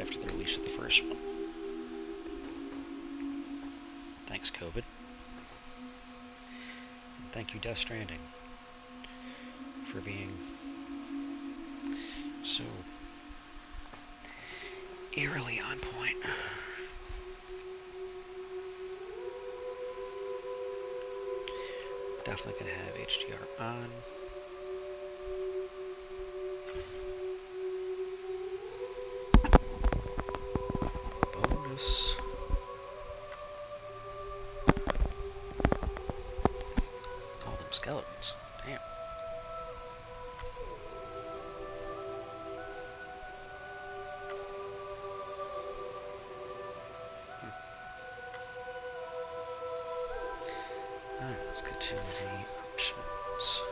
after the release of the first one. Thanks, COVID. And thank you, Death Stranding, for being so eerily on point. Definitely gonna have HDR on. Bonus. All them skeletons. Damn. Alright, let's get to the options.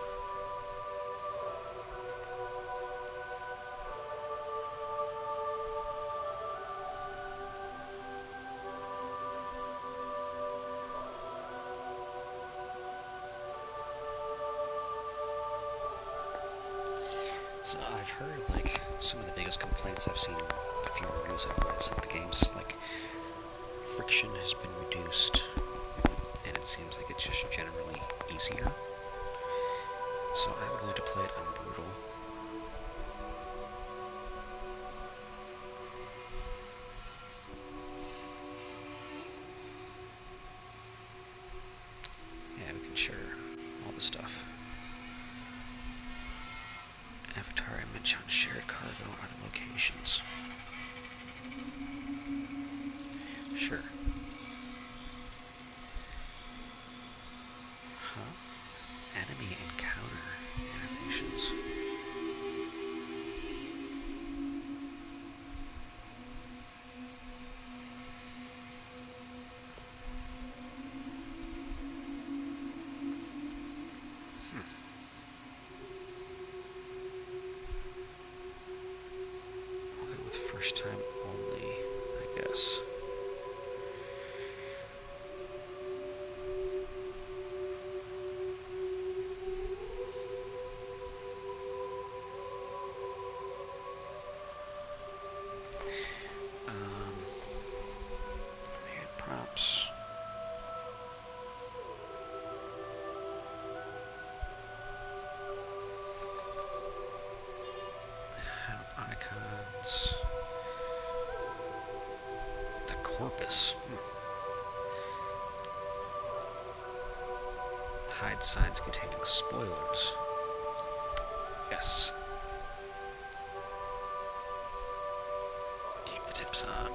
So I've heard, like, some of the biggest complaints I've seen in a few reviews I've read is that the game's, like, friction has been reduced, and it seems like it's just generally easier. So I'm going to play it on brutal. Yeah, we can share all the stuff. Avatar image on shared cargo are the locations. Sure. Huh? Enemy encounter animations. I'll go with first time only, I guess. Prompts. Icons. The corpus. Hide signs containing spoilers. Yes. Keep the tips on.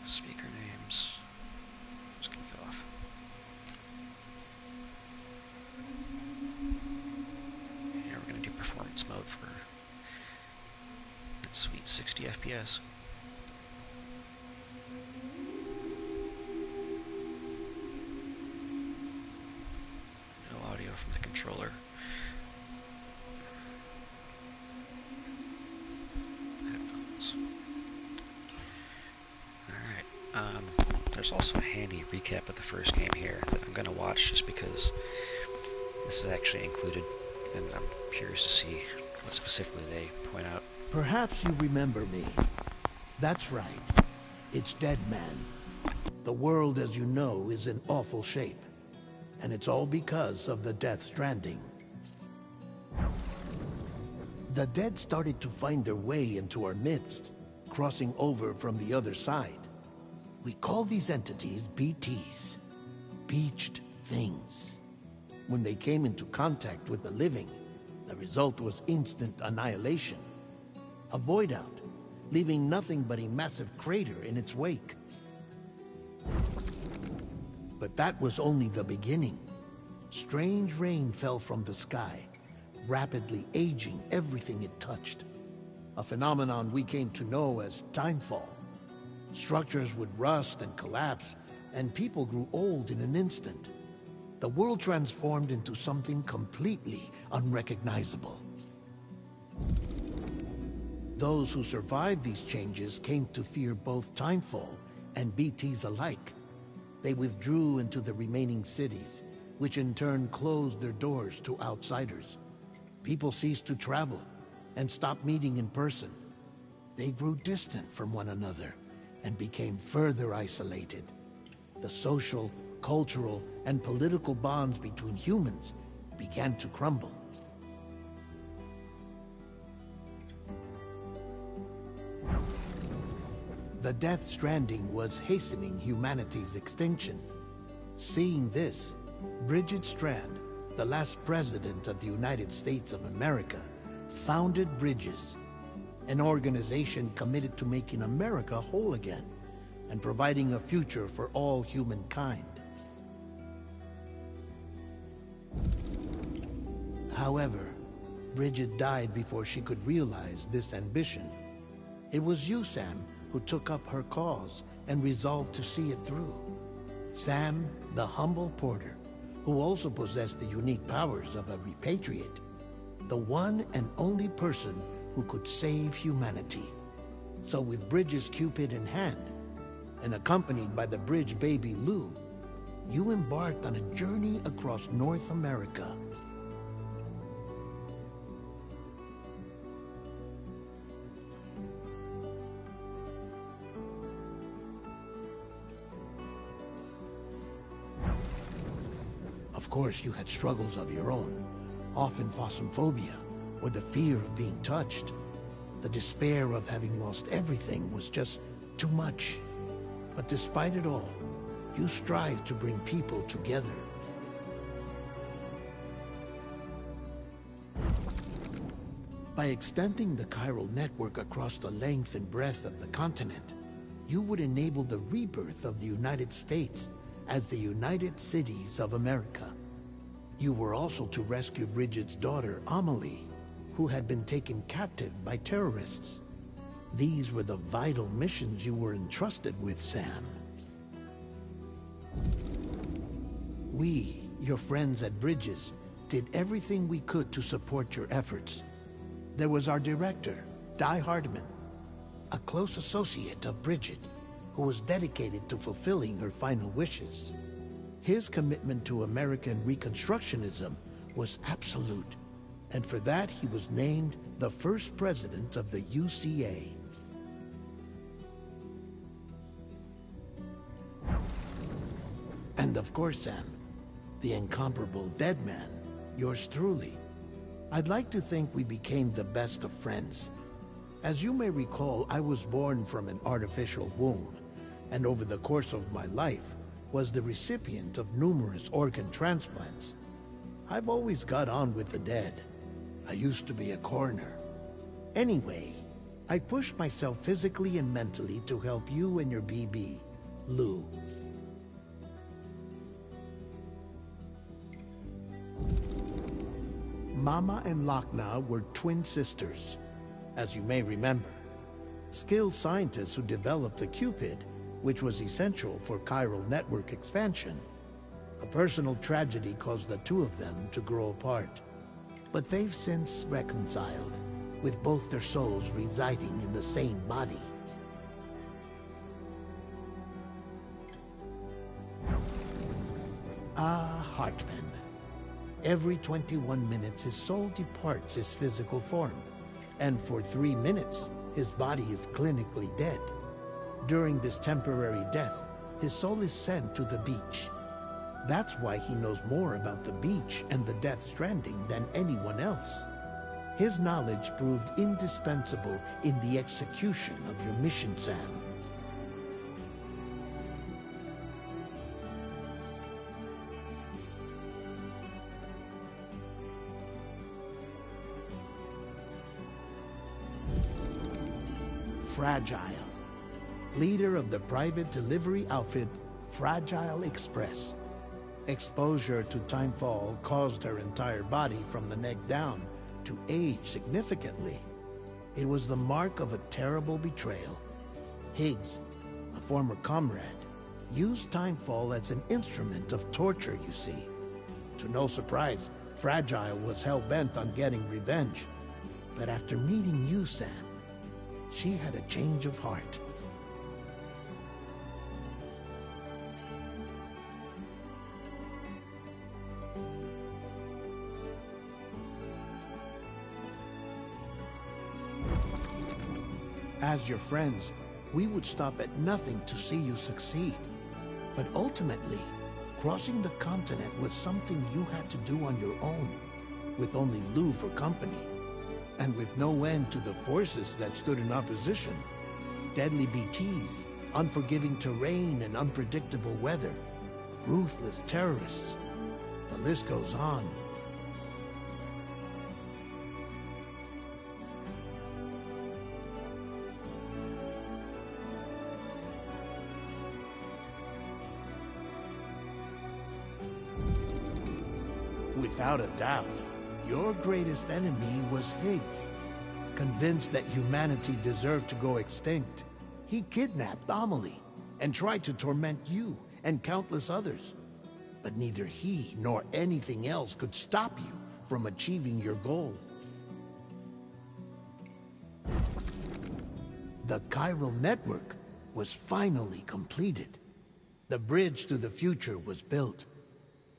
Speaker names. Just gonna go off. Here we're gonna do performance mode for that sweet 60 FPS. No audio from the controller. Headphones. There's also a handy recap of the first game here that I'm going to watch just because this is actually included, and I'm curious to see what specifically they point out. Perhaps you remember me. That's right. It's Dead Man. The world, as you know, is in awful shape. And it's all because of the Death Stranding. The dead started to find their way into our midst, crossing over from the other side. We call these entities BTs, Beached Things. When they came into contact with the living, the result was instant annihilation. A void out, leaving nothing but a massive crater in its wake. But that was only the beginning. Strange rain fell from the sky, rapidly aging everything it touched. a phenomenon we came to know as timefall. Structures would rust and collapse, and people grew old in an instant. The world transformed into something completely unrecognizable. Those who survived these changes came to fear both timefall and BTs alike. They withdrew into the remaining cities, which in turn closed their doors to outsiders. People ceased to travel and stopped meeting in person. They grew distant from one another and became further isolated. The social, cultural, and political bonds between humans began to crumble. The Death Stranding was hastening humanity's extinction. Seeing this, Bridget Strand, the last president of the United States of America, founded Bridges, an organization committed to making America whole again and providing a future for all humankind. However, Bridget died before she could realize this ambition. It was you, Sam, who took up her cause and resolved to see it through. Sam, the humble porter, who also possessed the unique powers of a repatriate, the one and only person who could save humanity. So with Bridges' Cupid in hand, and accompanied by the bridge baby Lou, you embarked on a journey across North America. Of course, you had struggles of your own, often phasmophobia, or the fear of being touched. The despair of having lost everything was just too much. But despite it all, you strive to bring people together. By extending the chiral network across the length and breadth of the continent, you would enable the rebirth of the United States as the United Cities of America. You were also to rescue Bridget's daughter, Amelie, who had been taken captive by terrorists. These were the vital missions you were entrusted with, Sam. We, your friends at Bridges, did everything we could to support your efforts. There was our director, Di Hardman, a close associate of Bridget, who was dedicated to fulfilling her final wishes. His commitment to American Reconstructionism was absolute, and for that he was named the first president of the UCA. And of course, Sam, the incomparable Dead Man, yours truly. I'd like to think we became the best of friends. As you may recall, I was born from an artificial womb, and over the course of my life, was the recipient of numerous organ transplants. I've always got on with the dead. I used to be a coroner. Anyway, I pushed myself physically and mentally to help you and your BB, Lou. Mama and Lakna were twin sisters, as you may remember. Skilled scientists who developed the Cupid, which was essential for chiral network expansion. A personal tragedy caused the two of them to grow apart. But they've since reconciled, with both their souls residing in the same body. Ah, Hartman. Every 21 minutes his soul departs his physical form, and for 3 minutes his body is clinically dead. During this temporary death, his soul is sent to the beach. That's why he knows more about the beach and the Death Stranding than anyone else. His knowledge proved indispensable in the execution of your mission, Sam. Fragile, leader of the private delivery outfit Fragile Express. Exposure to timefall caused her entire body from the neck down to age significantly. It was the mark of a terrible betrayal. Higgs, a former comrade, used Timefall as an instrument of torture, you see. To no surprise, Fragile was hell-bent on getting revenge. But after meeting you, Sam, she had a change of heart. As your friends, we would stop at nothing to see you succeed. But ultimately, crossing the continent was something you had to do on your own, with only Lou for company, and with no end to the forces that stood in opposition. Deadly BTs, unforgiving terrain and unpredictable weather, ruthless terrorists. The list goes on. Without a doubt, your greatest enemy was Higgs. Convinced that humanity deserved to go extinct, he kidnapped Amelie and tried to torment you and countless others. But neither he nor anything else could stop you from achieving your goal. The chiral network was finally completed. The bridge to the future was built.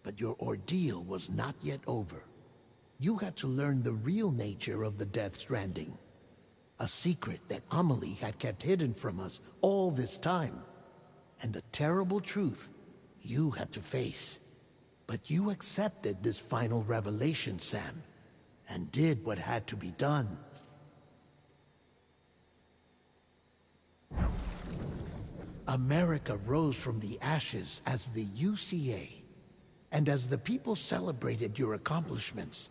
But your ordeal was not yet over. You had to learn the real nature of the Death Stranding. A secret that Amelie had kept hidden from us all this time. And a terrible truth you had to face. But you accepted this final revelation, Sam, and did what had to be done. America rose from the ashes as the UCA. And as the people celebrated your accomplishments,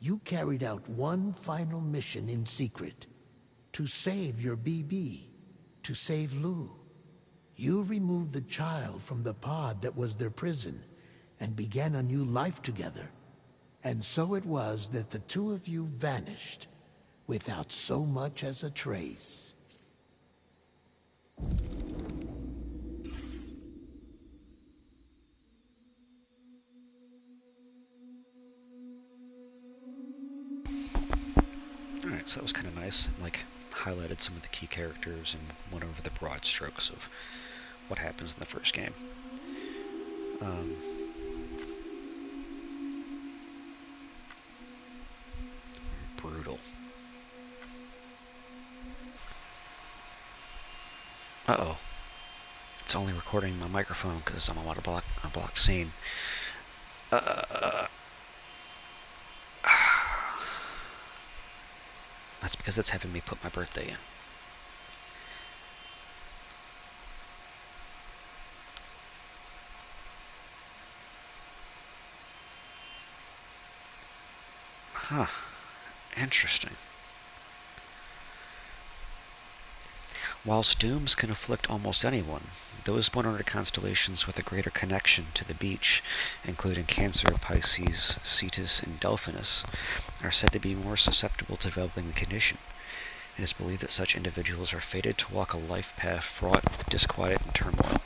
you carried out one final mission in secret. To save your BB. To save Lou. You removed the child from the pod that was their prison, and began a new life together. And so it was that the two of you vanished, without so much as a trace. Alright, so that was kind of nice. Like, highlighted some of the key characters and went over the broad strokes of what happens in the first game. Brutal. Uh-oh. It's only recording my microphone because I'm on a block scene. That's because it's having me put my birthday in. Huh. Interesting. Whilst dooms can afflict almost anyone, those born under constellations with a greater connection to the beach, including Cancer, Pisces, Cetus, and Delphinus, are said to be more susceptible to developing the condition. It is believed that such individuals are fated to walk a life path fraught with disquiet and turmoil.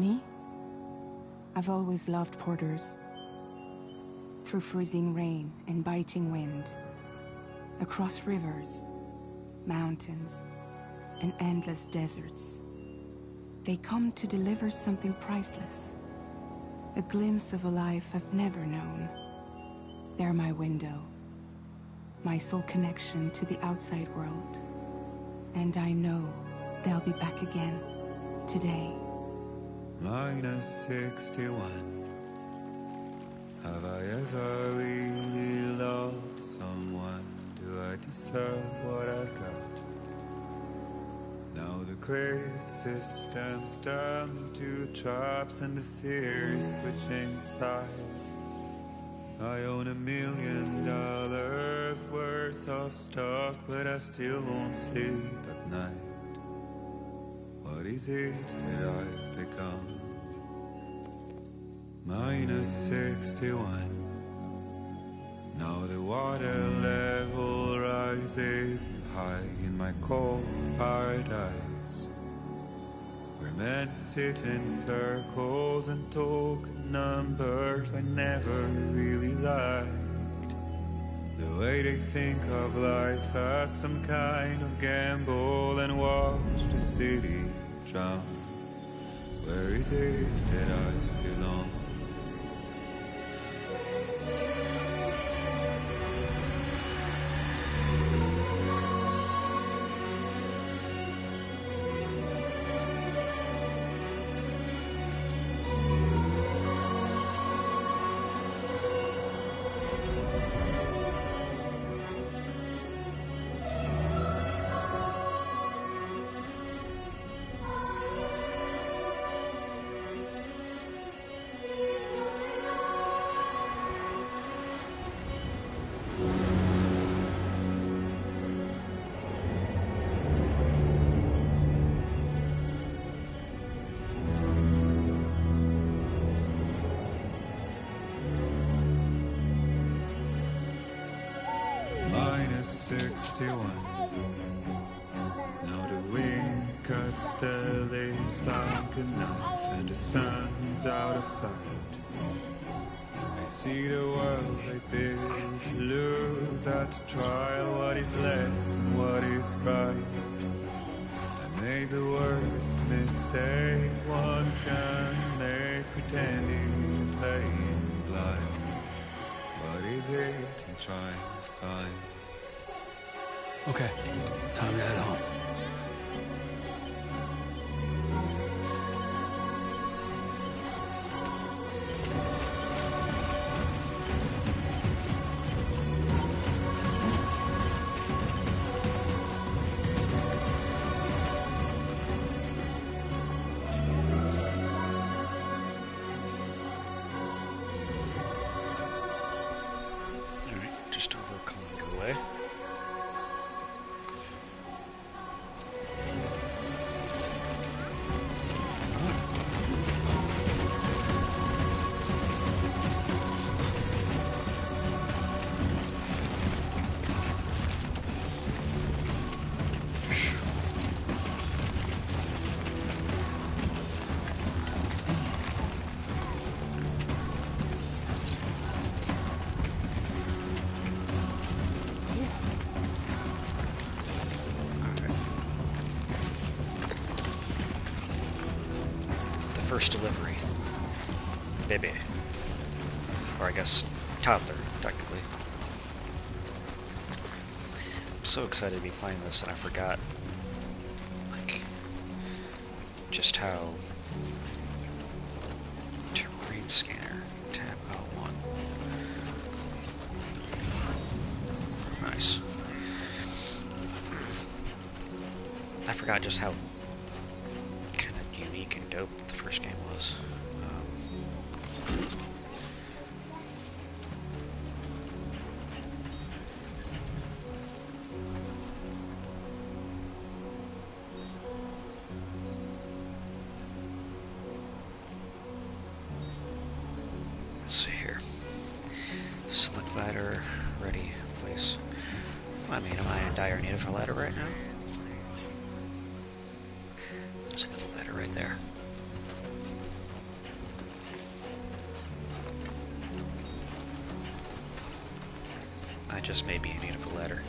Me? I've always loved porters. Through freezing rain and biting wind, across rivers, mountains, and endless deserts, they come to deliver something priceless. A glimpse of a life I've never known. They're my window, my sole connection to the outside world. And I know they'll be back again, today. -61. Have I ever really loved someone? Do I deserve what I've got? Now the great system's turned into traps and the fear is switching sides. I own $1 million worth of stock, but I still won't sleep at night. What is it that I've become? -61. Now the water level rises high in my cold paradise, where men sit in circles and talk numbers I never really liked. The way they think of life as some kind of gamble and watch the city drown. Where is it that I belong? -61. Now the wind cuts the leaves like a knife and the sun is out of sight. I see the world I built lose at the trial what is left and what is right. I made the worst mistake one can make, pretending and playing blind. What is it I'm trying to find? Okay, time to head home. Alright, just over a kilometer away. First delivery. Baby. Or I guess toddler, technically. I'm so excited to be playing this and I forgot like just how terrain scanner tab L1. Nice. I forgot just how kind of unique and dope the first game was. Let's see here. Select ladder, ready, place. Well, I mean, am I in dire need of a ladder right now? There's another ladder right there. just maybe you need a ladder.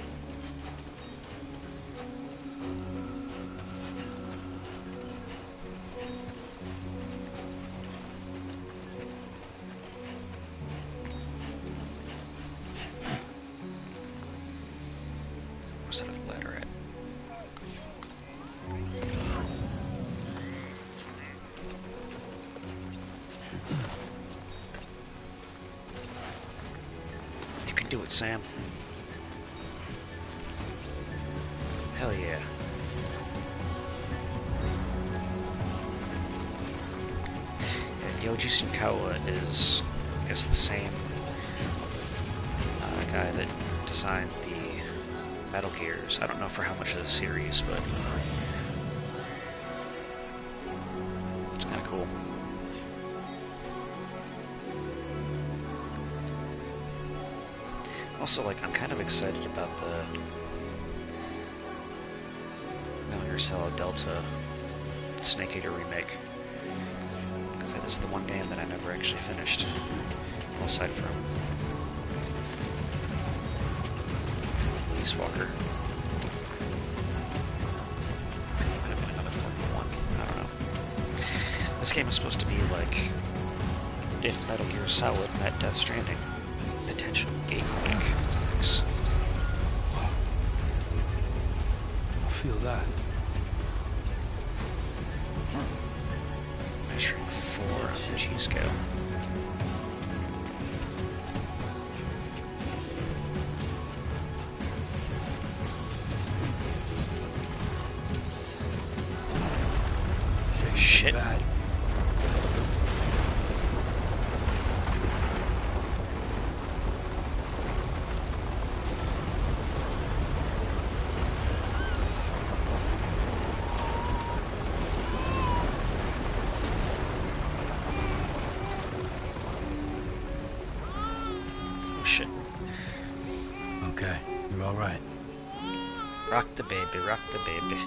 Where's that other ladder at? You can do it, Sam. Hell yeah. Yoji Shinkawa is, I guess, the same guy that designed the Metal Gears. I don't know for how much of the series, but it's kind of cool. Also, like, I'm kind of excited about the Metal Gear Solid Delta Snake Eater remake, because that is the one game that I never actually finished, well, aside from Peace Walker. Might have been another Formula 1, I don't know. This game is supposed to be like if Metal Gear Solid met Death Stranding. Potential gateway mechanics. Wow. I feel that. Measuring 4 on the G scale. Shit. Bad. Oh shit. Okay, you're all right. Rock the baby, rock the baby.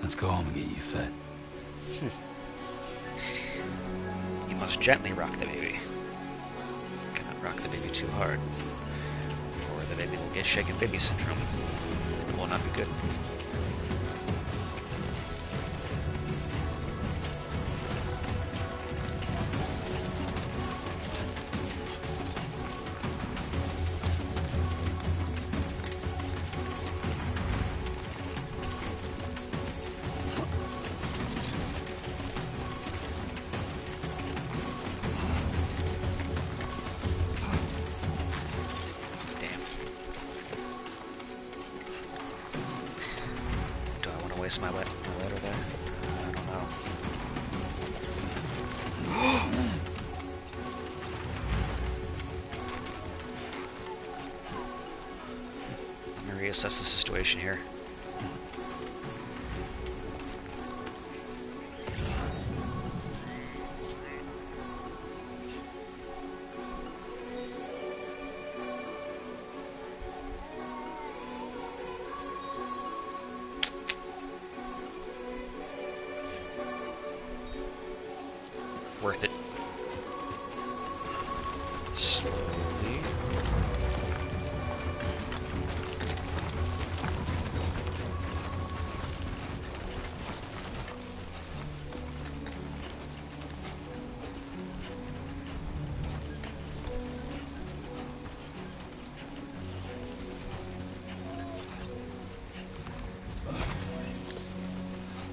Let's go home and get you fed. You must gently rock the baby. Cannot rock the baby too hard, or the baby will get shaken baby syndrome. It will not be good. Waste my letter there? I don't know. Let me reassess the situation here. Worth it. Slowly.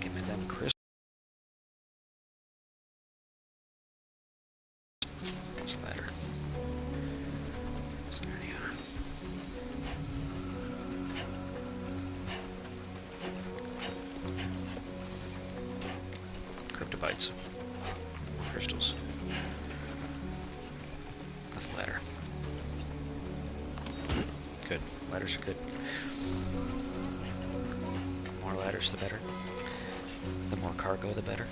Give me them crisp. Ladder. So there you are. Cryptobytes. Crystals. Enough ladder. Good. Ladders are good. The more ladders, the better. The more cargo, the better.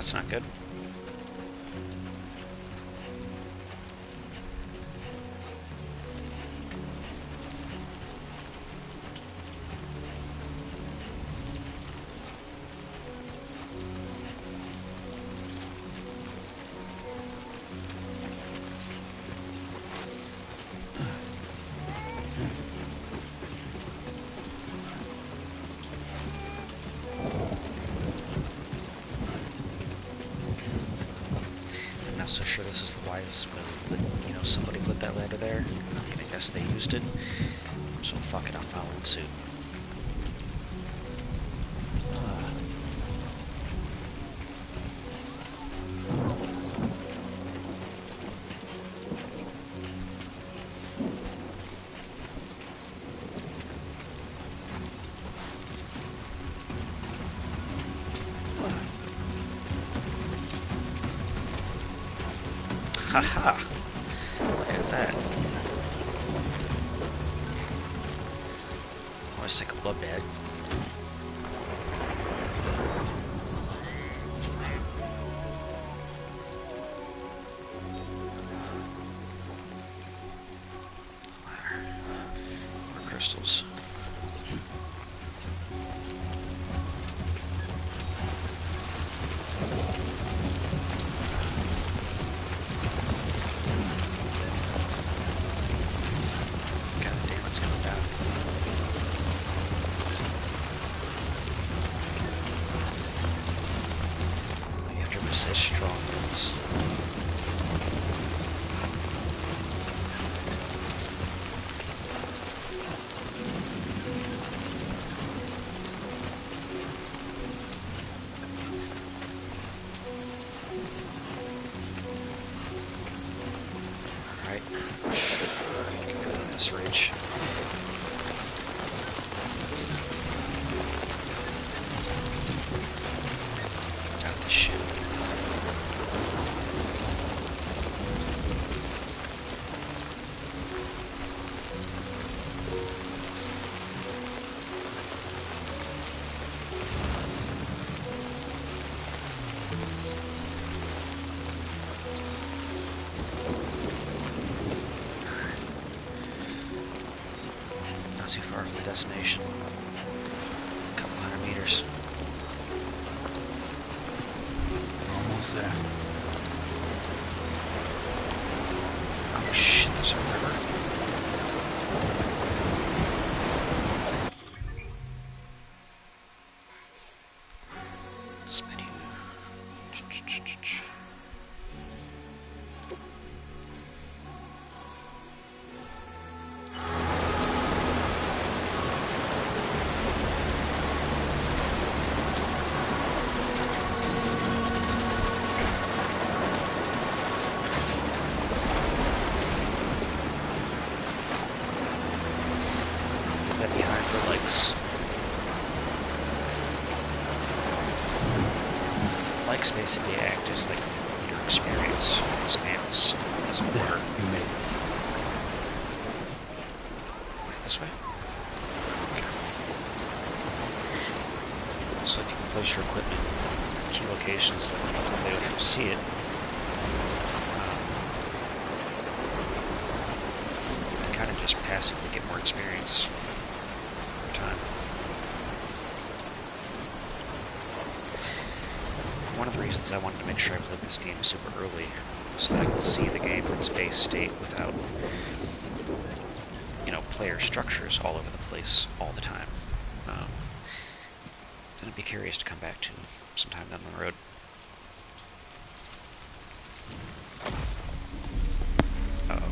That's not good. I'm not so sure this is the wisest move, but you know, somebody put that ladder there. I'm gonna guess they used it. So fuck it, I'm following suit. Haha! Look at that. Always take a blood bag. More crystals. God damn, it's coming down. You have to resist strong winds. Alright. Get good on this ridge. Out the shit. Not too far from the destination. A couple hundred meters. Almost there. Oh shit, there's a river. This menu. That behind for likes. Likes basically act as like your experience. Spams doesn't There, work. you made it. This way? Okay. So if you can place your equipment in key locations that they don't see it, you kind of just passively get more experience over time. One of the reasons I wanted to make sure I played this game super early so that I could see the game in its base state without, you know, player structures all over the place all the time. Then I'd be curious to come back to sometime down the road. Uh-oh.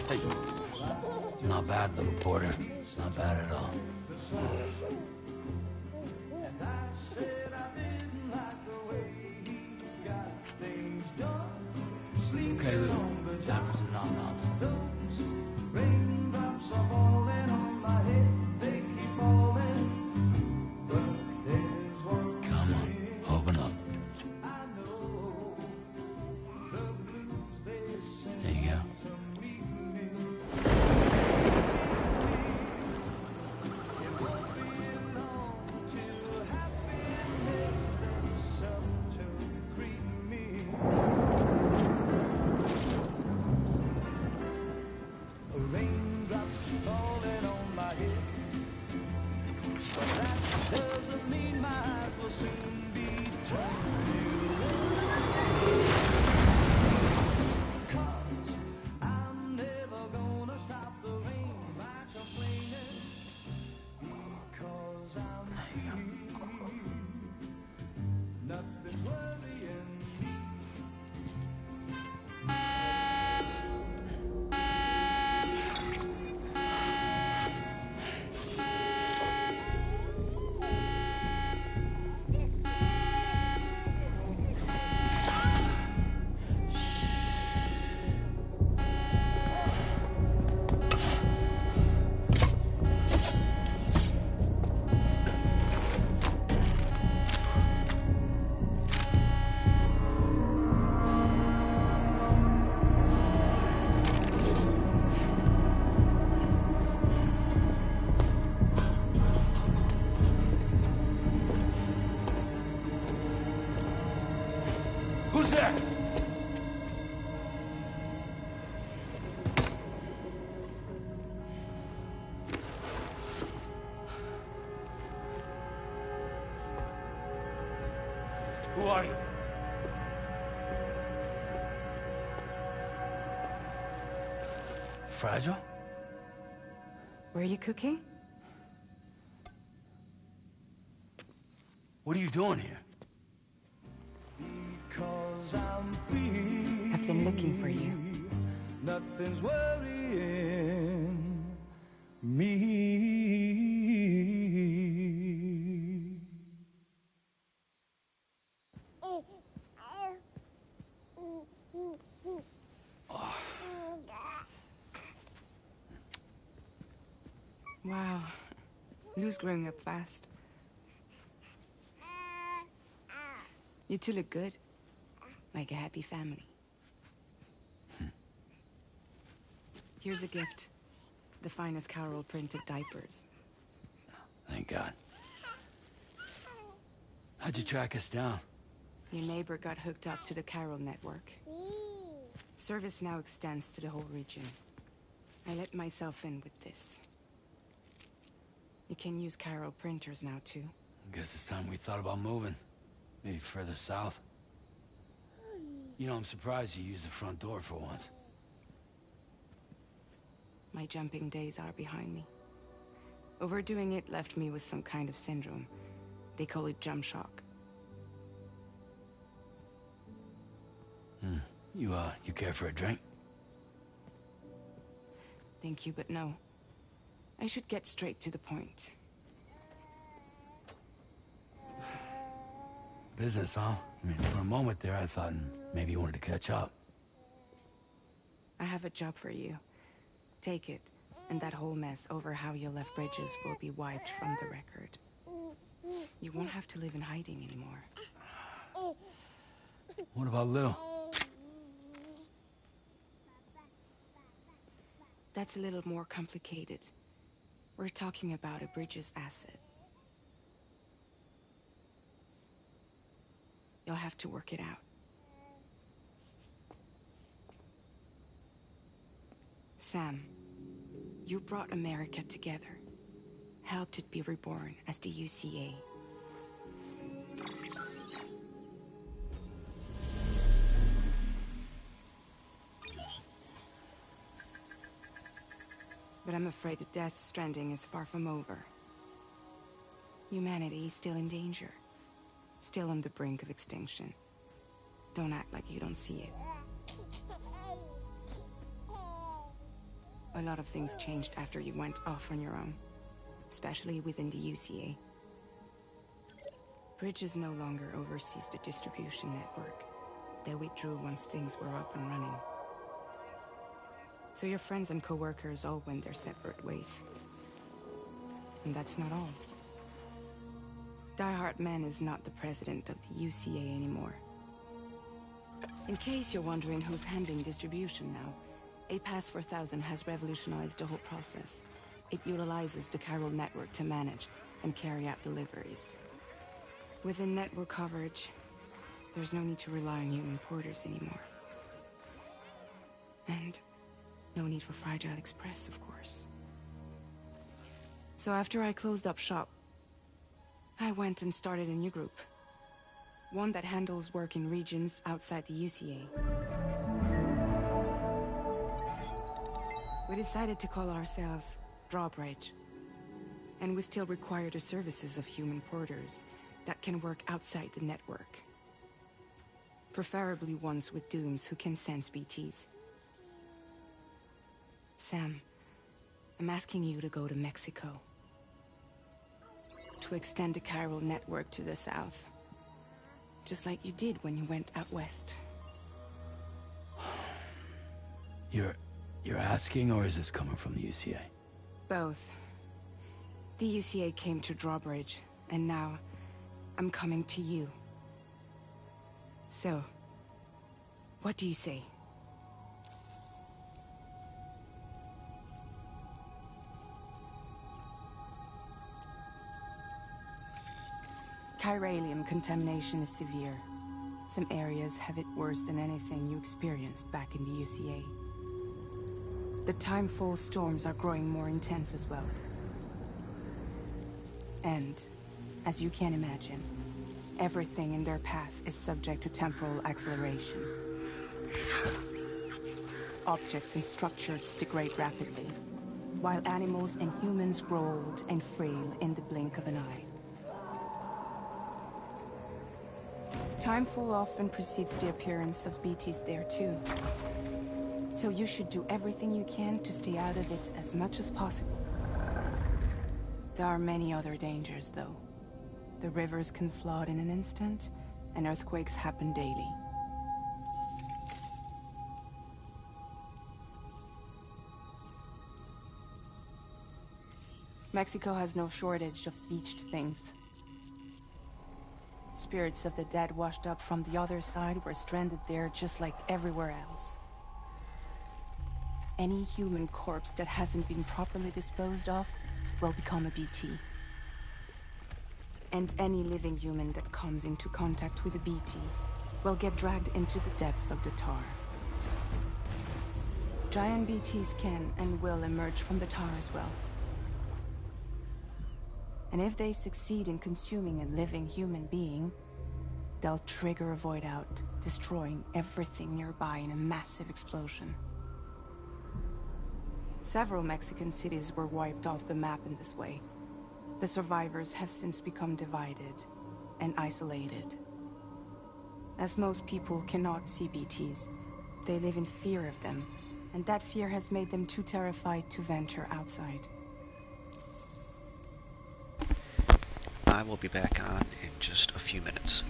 Hey. Not bad, little porter. Not bad at all. Okay, Lou. Time for some nom-noms. Come on, open up. There you go. Who's there? Who are you? Fragile? Were you cooking? What are you doing here? I've been looking for you. Nothing's worrying me. Wow. Lou's growing up fast. You two look good. Like a happy family. Here's a gift. The finest Carol printed diapers. Thank God. How'd you track us down? Your neighbor got hooked up to the Carol network. Service now extends to the whole region. I let myself in with this. You can use Carol printers now too. Guess it's time we thought about moving. Maybe further south. You know, I'm surprised you used the front door for once. My jumping days are behind me. Overdoing it left me with some kind of syndrome. They call it jump shock. You care for a drink? Thank you, but no. I should get straight to the point. Business, huh? I mean, for a moment there, I thought maybe you wanted to catch up. I have a job for you. Take it, and that whole mess over how you left Bridges will be wiped from the record. You won't have to live in hiding anymore. What about Lou? That's a little more complicated. We're talking about a Bridges asset. You'll have to work it out. Sam, you brought America together. Helped it be reborn as the UCA. But I'm afraid the death stranding is far from over. Humanity is still in danger. Still on the brink of extinction. Don't act like you don't see it. A lot of things changed after you went off on your own, especially within the UCA. Bridges no longer oversees the distribution network. They withdrew once things were up and running. So your friends and co-workers all went their separate ways. And that's not all. Die Hard Man is not the president of the UCA anymore. In case you're wondering who's handling distribution now, A Pass 4000 has revolutionized the whole process. It utilizes the chiral network to manage and carry out deliveries. Within network coverage, there's no need to rely on human porters anymore. And no need for Fragile Express, of course. So after I closed up shop, I went and started a new group. One that handles work in regions outside the UCA. We decided to call ourselves Drawbridge. And we still require the services of human porters that can work outside the network. Preferably ones with dooms who can sense BTs. Sam, I'm asking you to go to Mexico. To extend the chiral network to the south. Just like you did when you went out west. You're asking, or is this coming from the UCA? Both. The UCA came to Drawbridge, and now I'm coming to you. So, what do you say? Chiralium contamination is severe. Some areas have it worse than anything you experienced back in the UCA. The timefall storms are growing more intense as well. And, as you can imagine, everything in their path is subject to temporal acceleration. Objects and structures degrade rapidly, while animals and humans grow old and frail in the blink of an eye. Timefall often precedes the appearance of BTs there too. So you should do everything you can to stay out of it as much as possible. There are many other dangers, though. The rivers can flood in an instant, and earthquakes happen daily. Mexico has no shortage of beached things. Spirits of the dead washed up from the other side were stranded there just like everywhere else. Any human corpse that hasn't been properly disposed of will become a BT. And any living human that comes into contact with a BT will get dragged into the depths of the tar. Giant BTs can and will emerge from the tar as well. And if they succeed in consuming a living human being, they'll trigger a void out, destroying everything nearby in a massive explosion. Several Mexican cities were wiped off the map in this way. The survivors have since become divided and isolated. As most people cannot see BTs, they live in fear of them, and that fear has made them too terrified to venture outside. I will be back on in just a few minutes.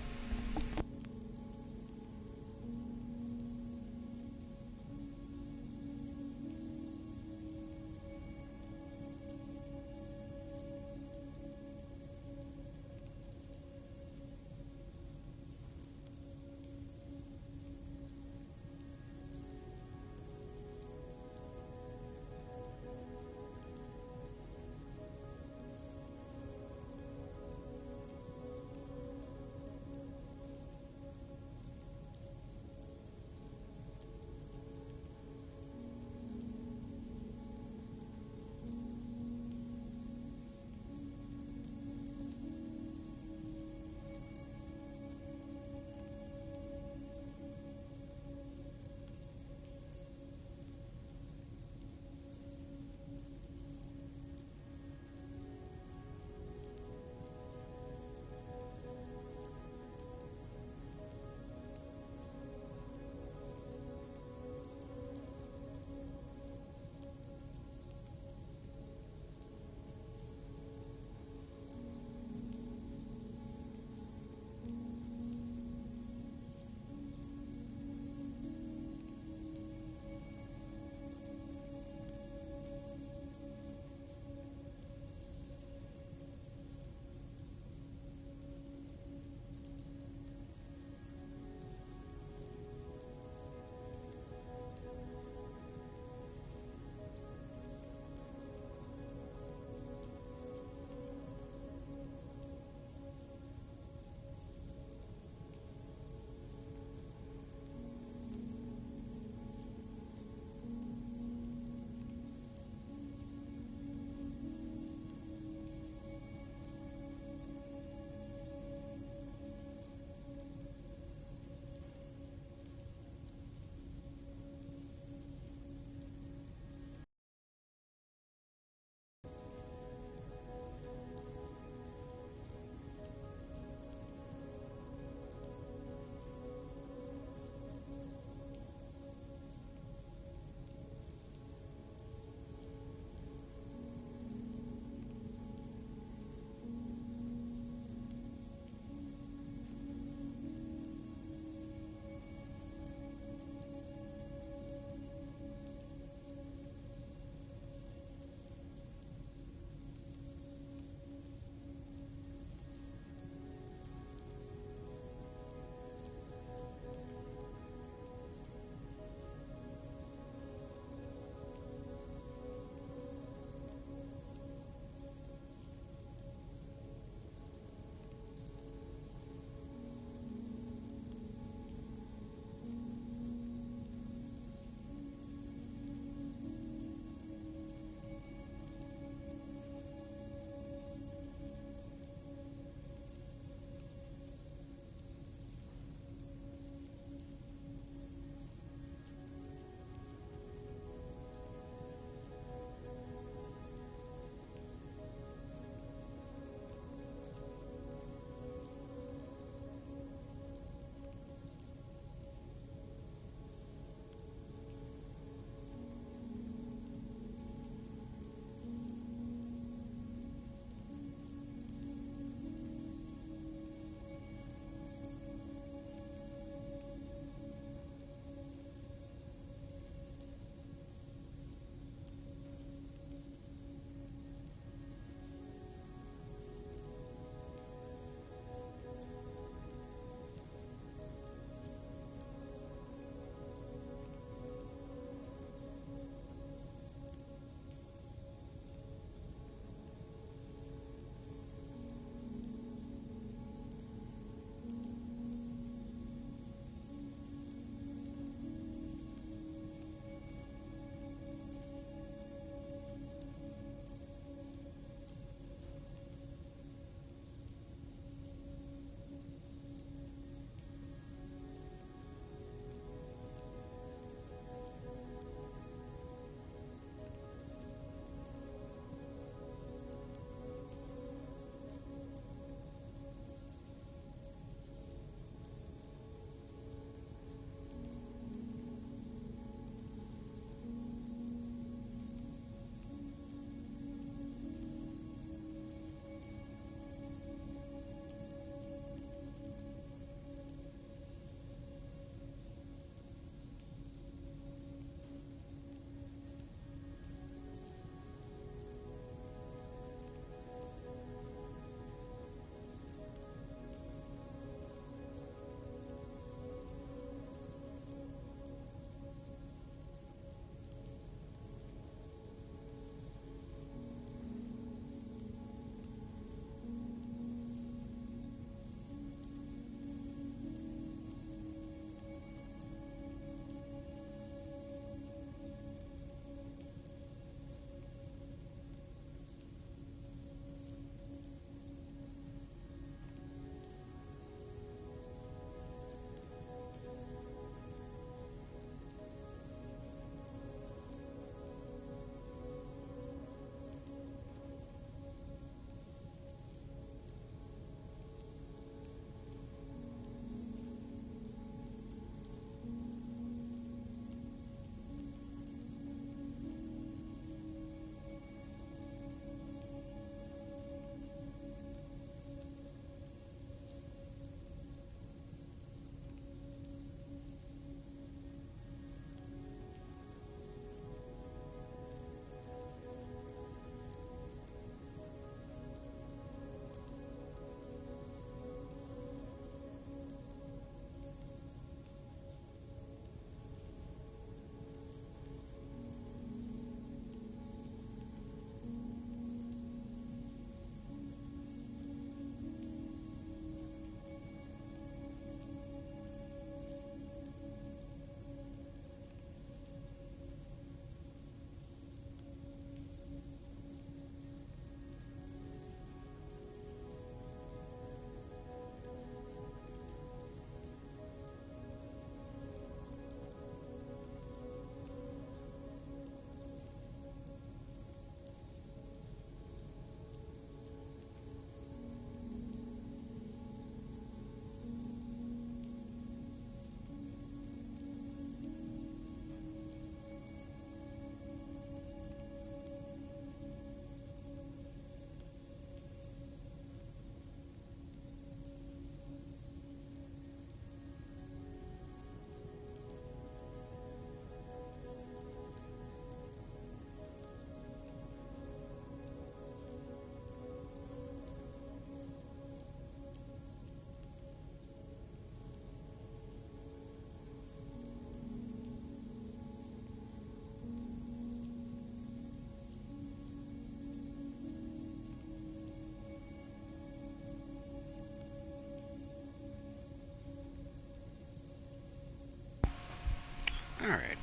Alright,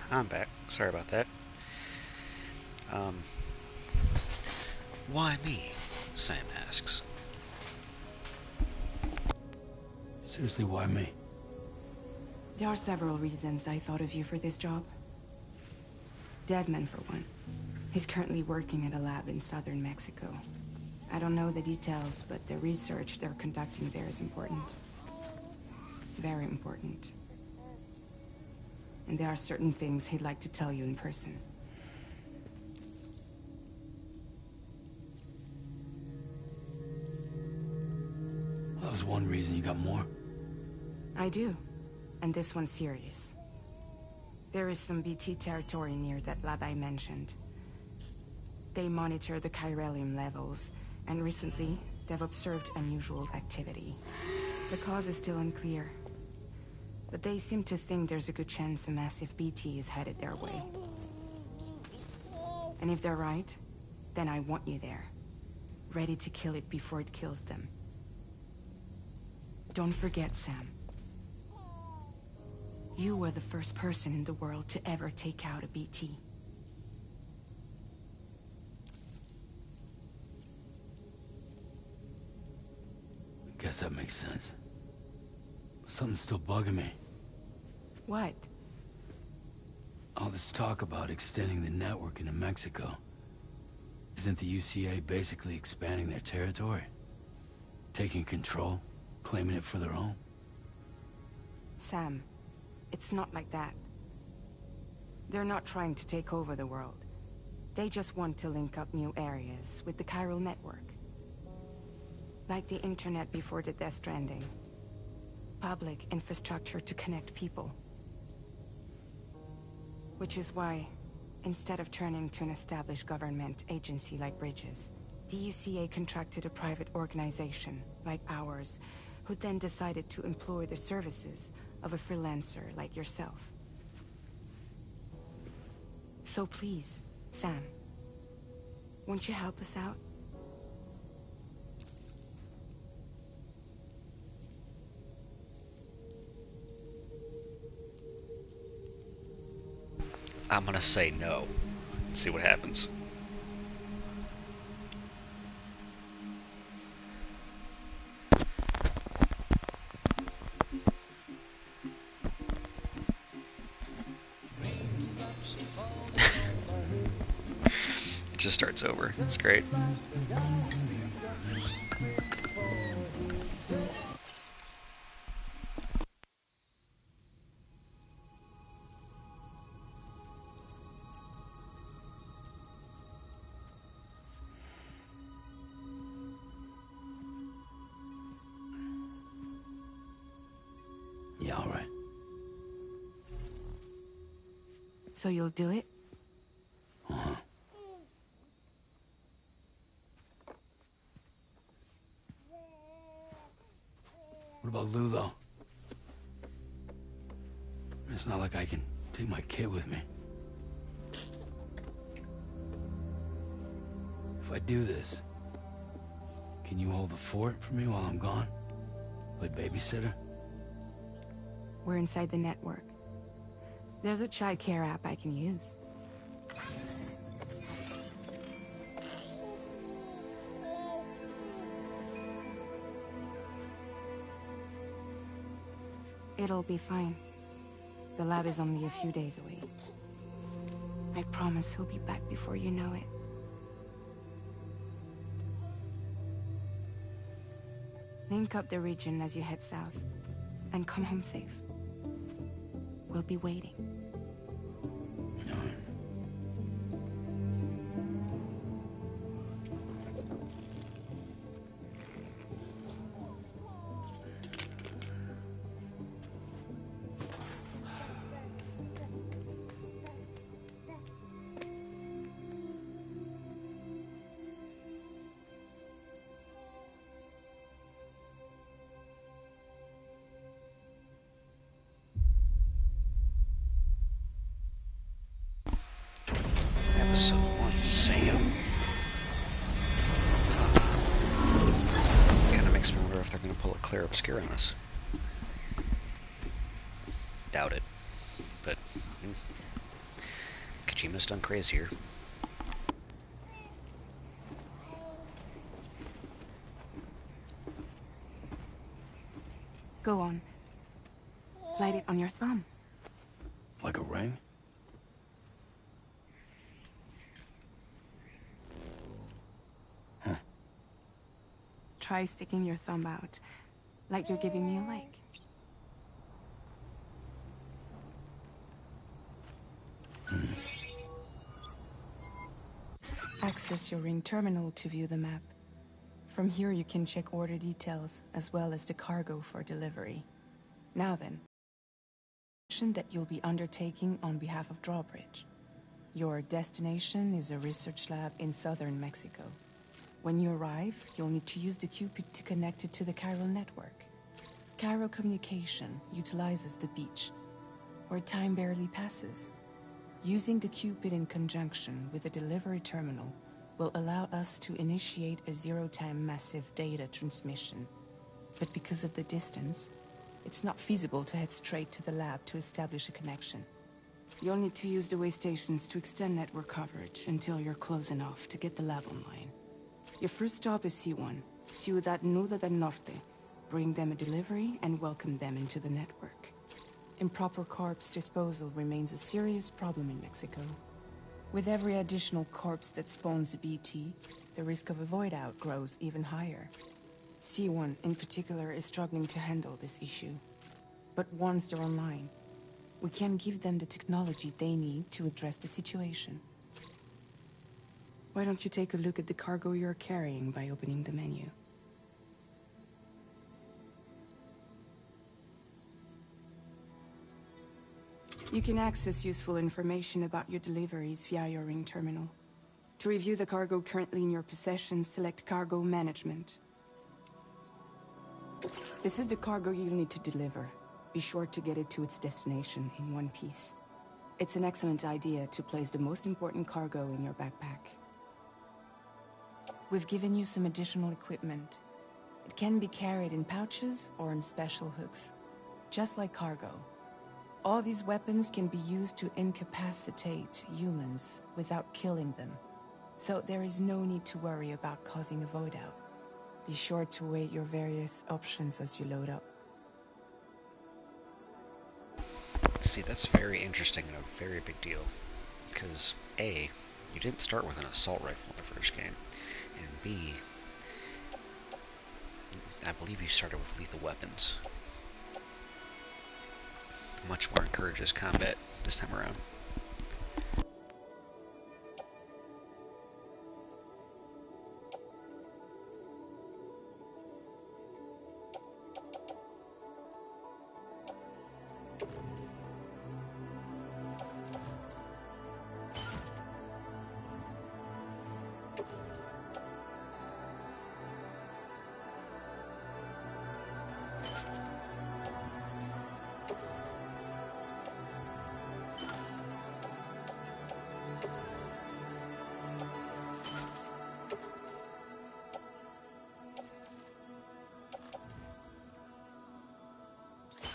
I'm back. Sorry about that. Why me? Sam asks. Seriously, why me? There are several reasons I thought of you for this job. Deadman, for one. He's currently working at a lab in southern Mexico. I don't know the details, but the research they're conducting there is important. Very important. And there are certain things he'd like to tell you in person. That was one reason. You got more? I do. And this one's serious. There is some BT territory near that lab I mentioned. They monitor the chiralium levels, and recently, they've observed unusual activity. The cause is still unclear, but they seem to think there's a good chance a massive BT is headed their way. And if they're right, then I want you there, ready to kill it before it kills them. Don't forget, Sam. You were the first person in the world to ever take out a BT. Guess that makes sense. But something's still bugging me. What? All this talk about extending the network into Mexico. Isn't the UCA basically expanding their territory? Taking control? Claiming it for their own? Sam, it's not like that. They're not trying to take over the world. They just want to link up new areas with the chiral network. Like the internet before the Death Stranding. Public infrastructure to connect people. Which is why, instead of turning to an established government agency like Bridges, the UCA contracted a private organization, like ours, who then decided to employ the services of a freelancer like yourself. So please, Sam, won't you help us out? I'm gonna say no. See what happens. It just starts over. It's great. Yeah, all right. So you'll do it? Uh-huh. What about Lou, though? It's not like I can take my kid with me. If I do this, can you hold the fort for me while I'm gone? Play babysitter? We're inside the network. There's a child care app I can use. It'll be fine. The lab is only a few days away. I promise he'll be back before you know it. Link up the region as you head south, and come home safe. We'll be waiting. All right. Episode 1, Sam. Kinda makes me wonder if they're gonna pull a Clear Obscure on us. Doubt it. but Kojima's done crazier. Go on. Slide it on your thumb. Like a ring? Huh. Try sticking your thumb out, like you're giving me a like. Access your ring terminal to view the map. From here you can check order details, as well as the cargo for delivery. Now then, mission that you'll be undertaking on behalf of Drawbridge. Your destination is a research lab in southern Mexico. When you arrive, you'll need to use the Cupid to connect it to the chiral network. Chiral communication utilizes the beach, where time barely passes. Using the Cupid in conjunction with the delivery terminal will allow us to initiate a zero-time massive data transmission. But because of the distance, it's not feasible to head straight to the lab to establish a connection. You'll need to use the way stations to extend network coverage until you're close enough to get the lab online. Your first stop is C1, Ciudad Nuda del Norte. Bring them a delivery and welcome them into the network. Improper corpse disposal remains a serious problem in Mexico. With every additional corpse that spawns a BT, the risk of a void out grows even higher. C1 in particular is struggling to handle this issue. But once they're online, we can give them the technology they need to address the situation. Why don't you take a look at the cargo you're carrying by opening the menu? You can access useful information about your deliveries via your ring terminal. To review the cargo currently in your possession, select Cargo Management. This is the cargo you'll need to deliver. Be sure to get it to its destination in one piece. It's an excellent idea to place the most important cargo in your backpack. We've given you some additional equipment. It can be carried in pouches or in special hooks, just like cargo. All these weapons can be used to incapacitate humans without killing them. So there is no need to worry about causing a void out. Be sure to weigh your various options as you load up. See, that's very interesting and a very big deal. Because A, you didn't start with an assault rifle in the first game. And B, I believe you started with lethal weapons. Much more encourages combat this time around.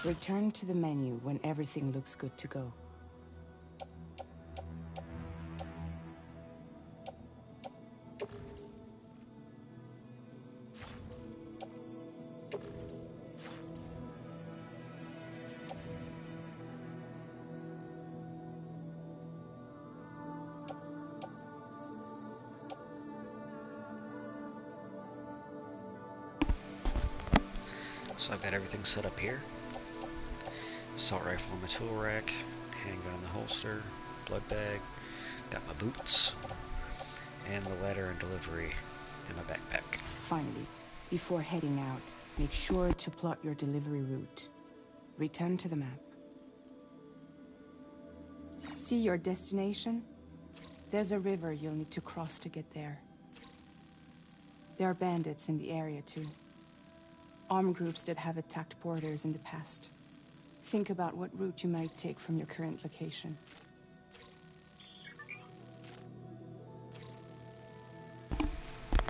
Return to the menu when everything looks good to go. So I've got everything set up here. Assault rifle in my tool rack, handgun in the holster, blood bag, got my boots, and the ladder and delivery in my backpack. Finally, before heading out, make sure to plot your delivery route. Return to the map. See your destination? There's a river you'll need to cross to get there. There are bandits in the area too. Armed groups that have attacked porters in the past. Think about what route you might take from your current location.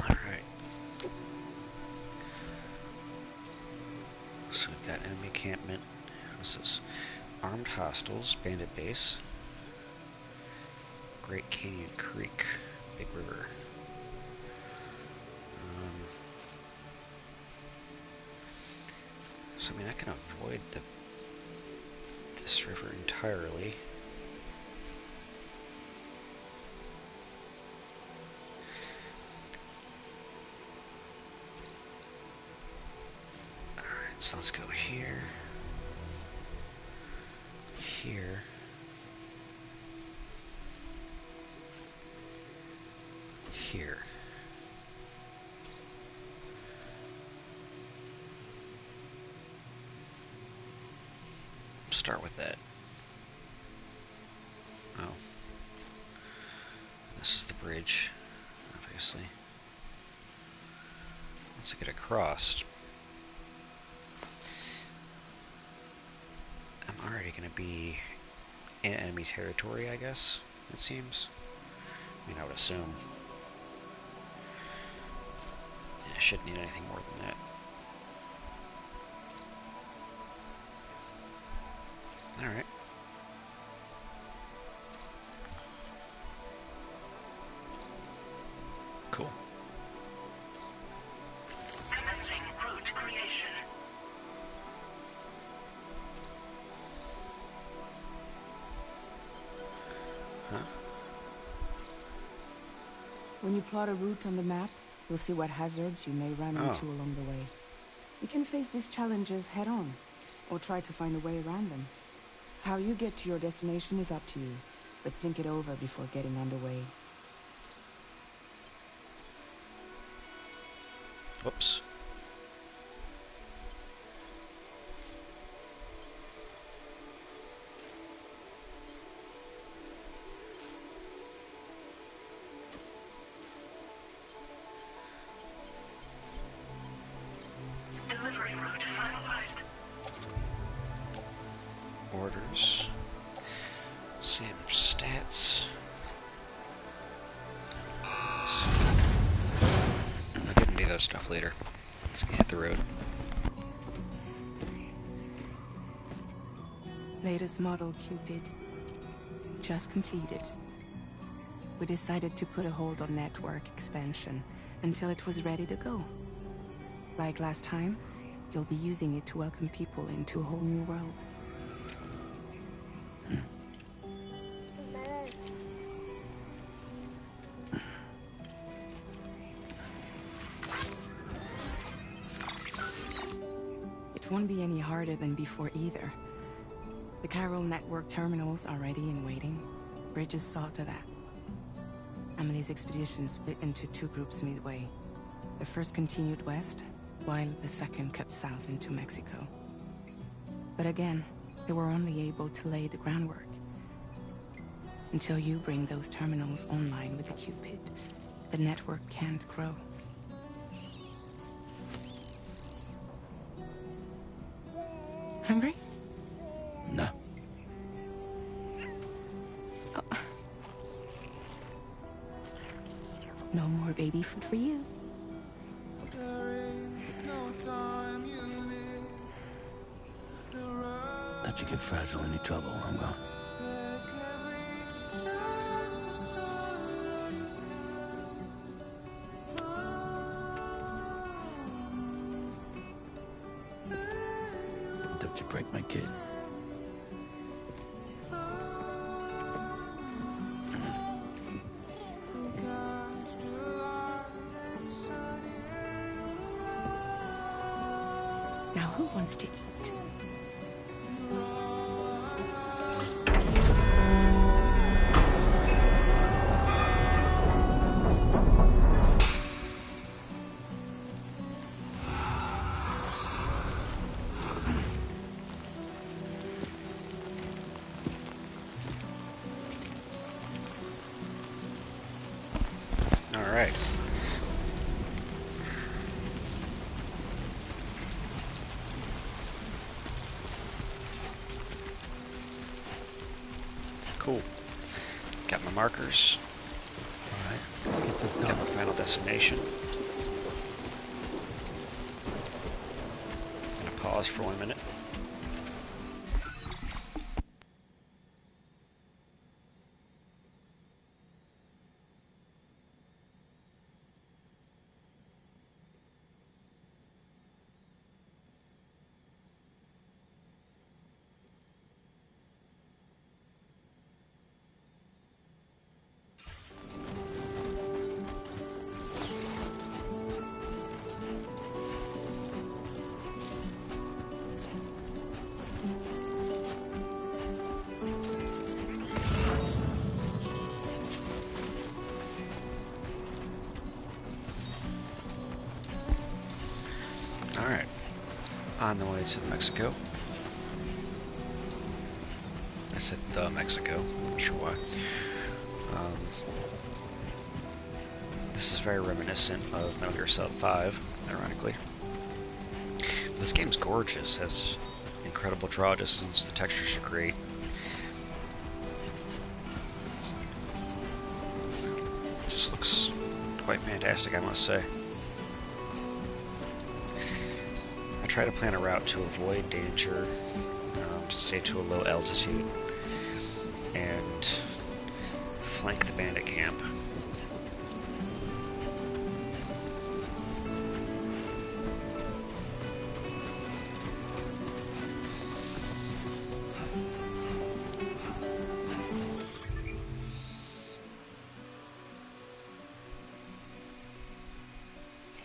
Alright. So we've got enemy encampment This is Armed Hostiles, Bandit Base, Great Canyon Creek, Big River. So I mean, I can avoid this river entirely. Alright, so let's go here. Here. Here. Start with that. Oh. This is the bridge, obviously. Once I get across, I'm already going to be in enemy territory, I guess, it seems. I mean, I would assume. Yeah, I shouldn't need anything more than that. Alright. Cool. Commencing route creation. Huh? When you plot a route on the map, you'll see what hazards you may run into along the way. You can face these challenges head on, or try to find a way around them. How you get to your destination is up to you, but think it over before getting underway. Whoops. Delivery route finalized. Orders. Sandwich stats. I'll get into those stuff later. Let's hit the road. Latest model Cupid. Just completed. We decided to put a hold on network expansion until it was ready to go. Like last time, you'll be using it to welcome people into a whole new world. It won't be any harder than before either. The Chiral network terminals are ready and waiting. Bridges saw to that. Amelie's expedition split into two groups midway. The first continued west, while the second cut south into Mexico. But again, they were only able to lay the groundwork. Until you bring those terminals online with the Cupid, the network can't grow. Hungry? No. Oh. No more baby food for you. Let you get fragile any trouble, I'm gone. Don't you break my kid. Now who wants to eat? All right. Cool. Got my markers. All right, let's get this Got done. my final destination. Gonna pause for 1 minute. On the way to Mexico. I said the Mexico, not sure why. This is very reminiscent of Metal Gear Solid 5, ironically. This game's gorgeous, has incredible draw distance, the textures are great. It just looks quite fantastic, I must say. I try to plan a route to avoid danger, to stay to a low altitude, and flank the bandit camp.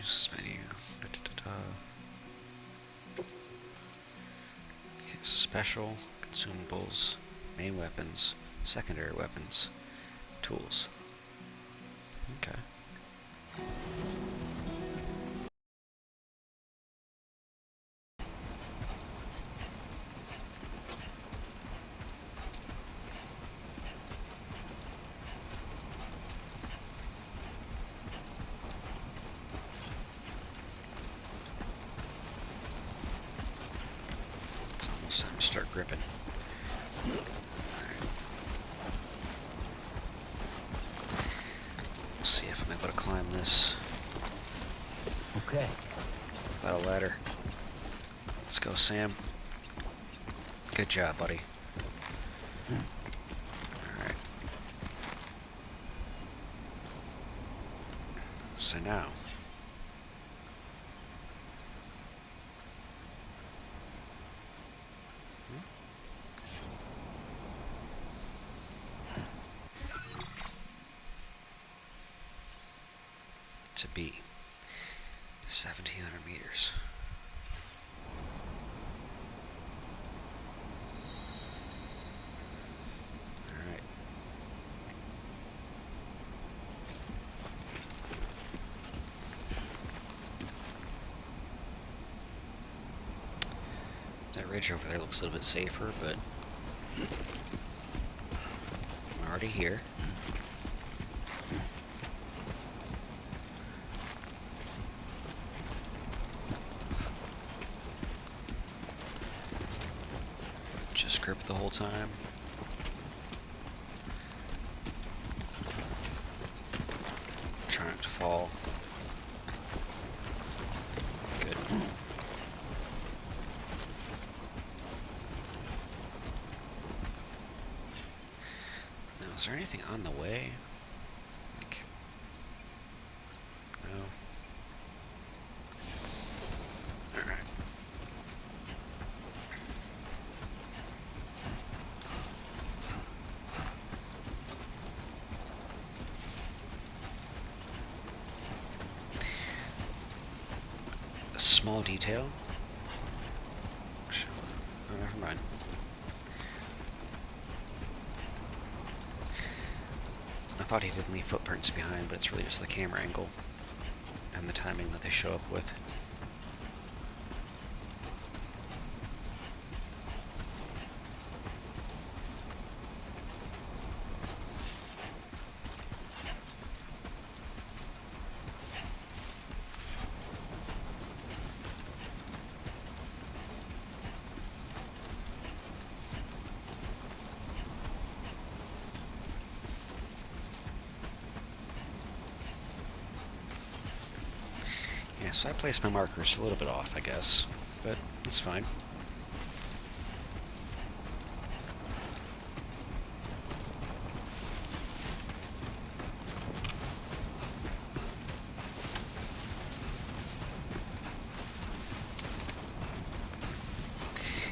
Use this menu. Okay, so special, consumables, main weapons, secondary weapons, tools. Okay. It's almost time to start gripping. We'll see if I'm able to climb this Okay. without a ladder. Let's go, Sam. Good job, buddy. Alright. So now. To B. 1,700 meters. Alright. That ridge over there looks a little bit safer, but I'm already here. Just grip the whole time. Try not to fall. Good. Now, is there anything on the way? Like, no. Alright. A small detail. Oh, never mind. I thought he didn't leave footprints behind, but it's really just the camera angle and the timing that they show up with. Yeah, so I placed my markers a little bit off, I guess, but it's fine.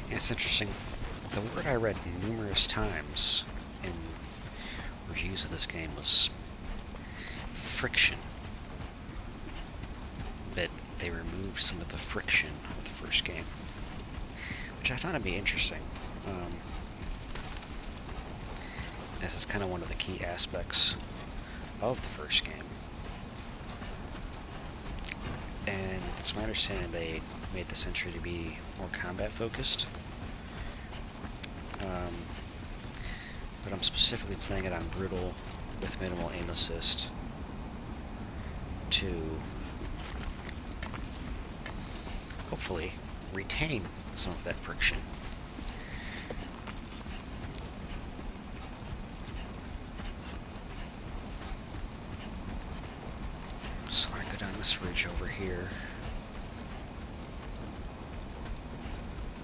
Yeah, it's interesting. The word I read numerous times in reviews of this game was friction. That they removed some of the friction of the first game, which I thought would be interesting. This is kind of one of the key aspects of the first game. and it's my understanding they made this entry to be more combat focused. But I'm specifically playing it on brutal with minimal aim assist to hopefully retain some of that friction. So I go down this ridge over here.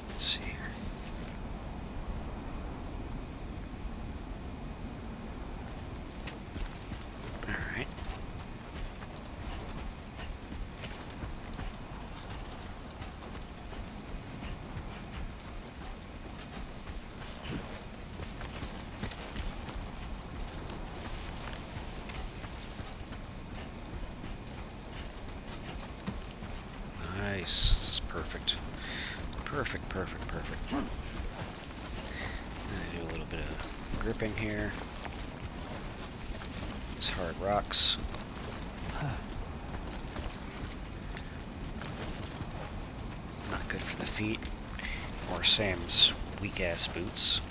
Let's see here. Alright. Nice. This is perfect. Perfect, perfect, perfect. I'm gonna do a little bit of gripping here. These hard rocks. Not good for the feet. Or Sam's weak-ass boots.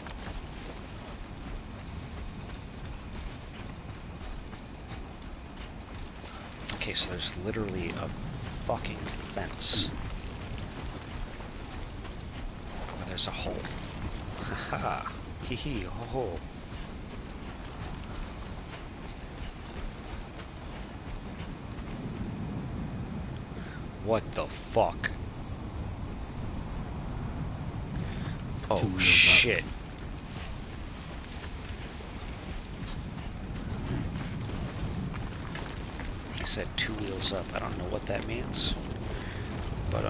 Okay, so there's literally a fucking fence. Oh, there's a hole. Haha. Hee hee, ho ho. What the fuck? Oh shit. He said 2 wheels up. I don't know what that means. But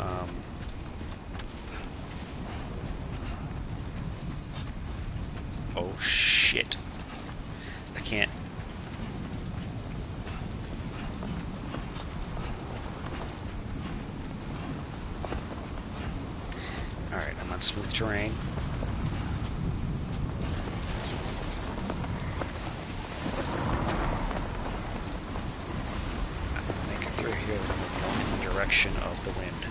oh shit. I can't. Alright, I'm on smooth terrain. I'm gonna make it through here and go in the direction of the wind.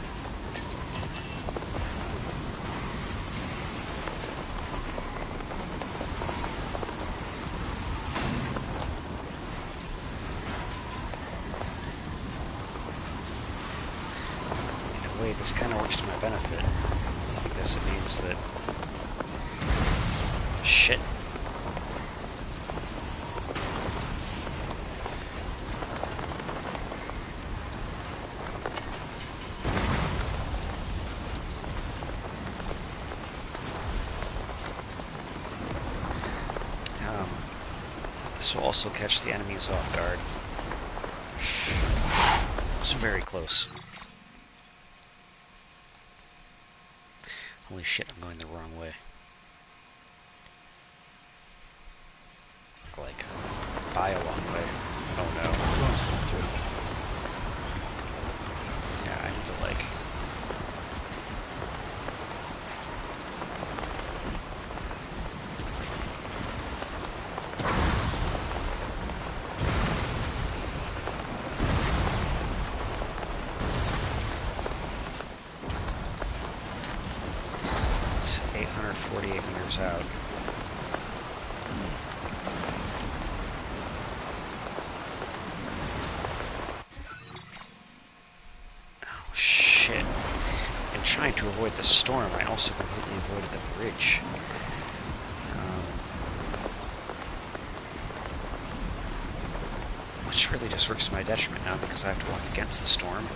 In a way, this kind of works to my benefit. Because it means that shit. This will also catch the enemies off guard. It's very close. Holy shit, I'm going the wrong way. Like, by a long way. Oh no. Yeah, I need to like... It's 848 meters out. Trying to avoid the storm, I also completely avoided the bridge. Which really just works to my detriment now because I have to walk against the storm.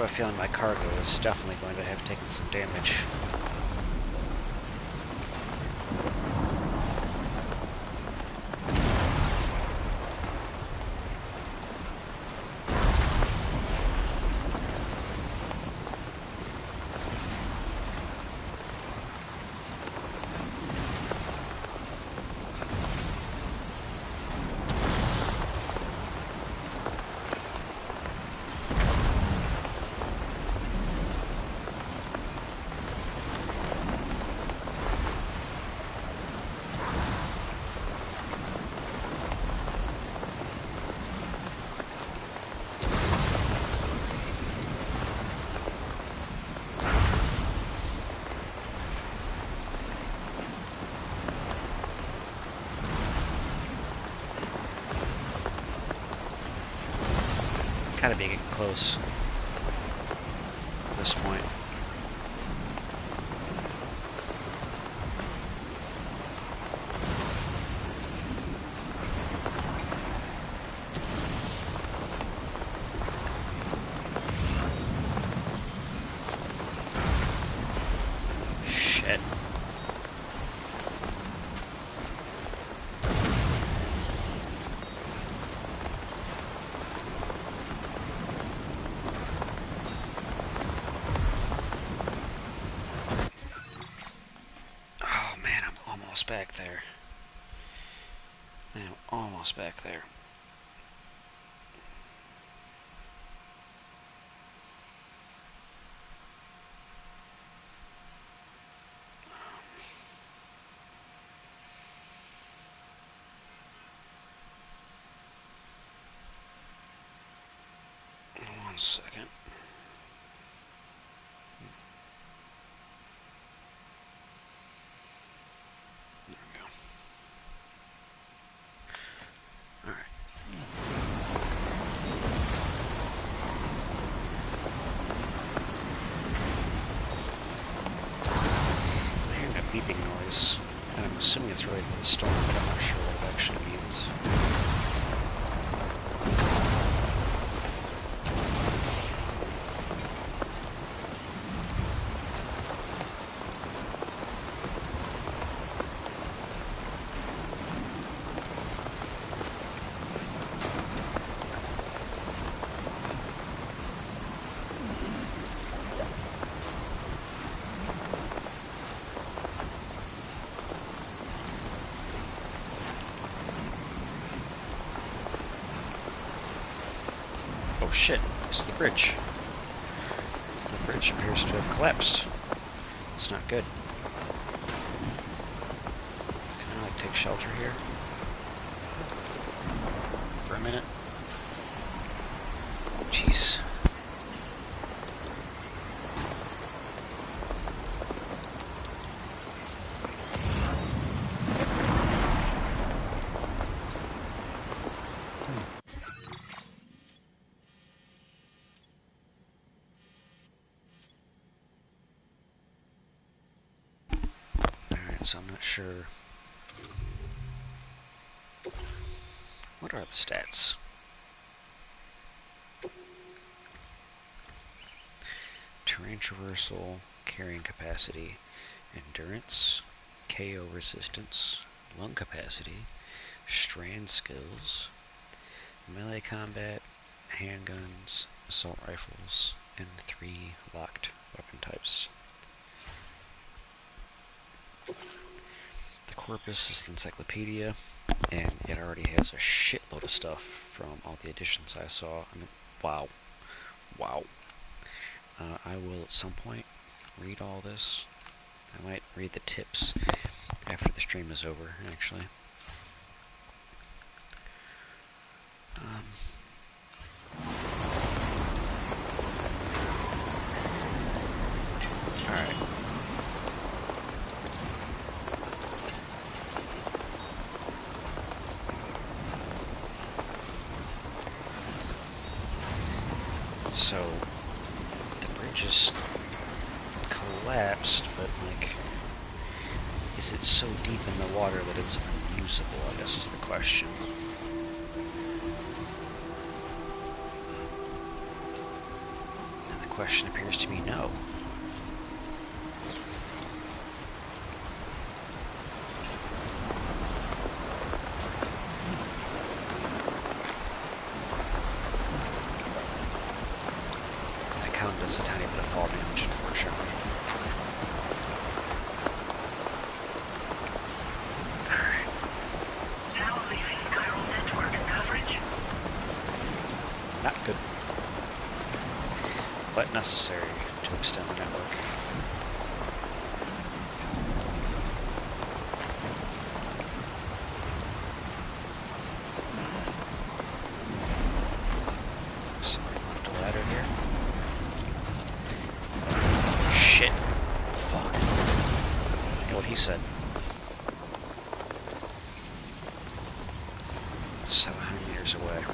have a feeling my cargo is definitely going to have taken some damage. Kind of be getting close at this point. Shit. Back there. I'm almost back there. One second. There we go. Alright. I'm hearing a beeping noise, and I'm assuming it's related to the storm, but I'm not sure what it actually means. Oh shit, it's the bridge. The bridge appears to have collapsed. It's not good. Can I like take shelter here? For a minute? Oh jeez. So I'm not sure. What are the stats? Terrain traversal, carrying capacity, endurance, KO resistance, lung capacity, strand skills, melee combat, handguns, assault rifles, and 3 locked weapon types. The corpus is the encyclopedia, and it already has a shitload of stuff from all the additions I saw. I mean, wow. Wow. I will at some point read all this. I might read the tips after the stream is over, actually. Alright. So, the bridge is collapsed, but like, is it so deep in the water that it's unusable, I guess is the question. question appears to be no. That count does a tiny bit of fall damage, unfortunately. Not good, but necessary to extend the network. So, the ladder here. Shit. Fuck. Yeah, what he said. 700 meters away.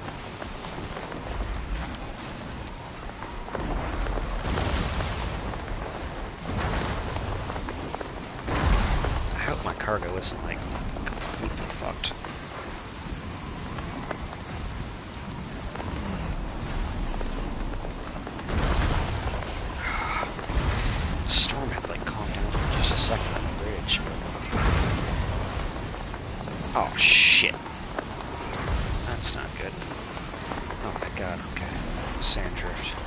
My cargo isn't like completely fucked. The storm had like calmed down for just a second on the bridge. Oh shit. That's not good. Oh my god, okay. Sand drift.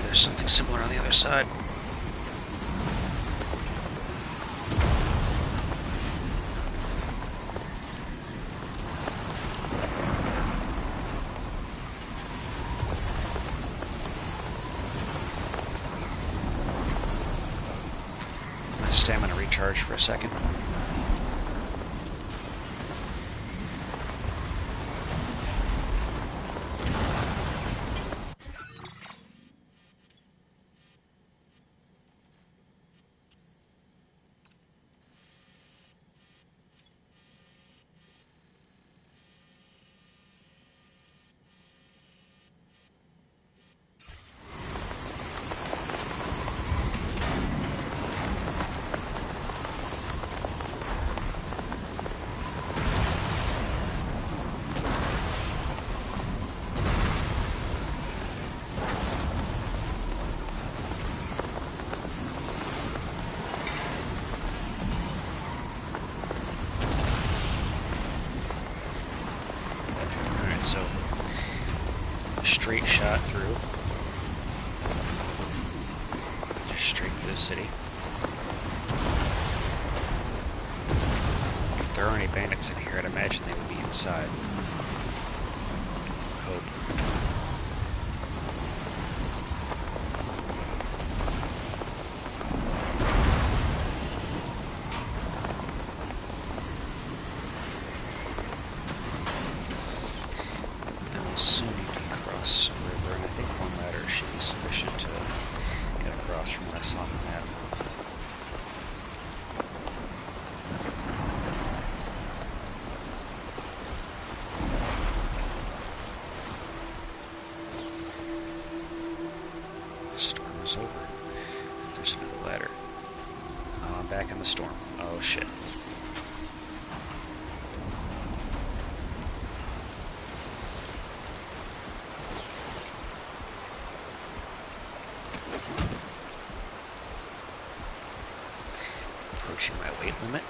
There's something similar on the other side. My stamina recharge for a second. So, straight shot through. Just straight through the city. If there are any bandits in here, I'd imagine they would be inside. Hope. Soon you can cross a river, and I think one ladder should be sufficient to get across from what I saw on the map. The storm is over. There's another ladder. Oh, I'm back in the storm. Oh shit. Approaching my weight limit.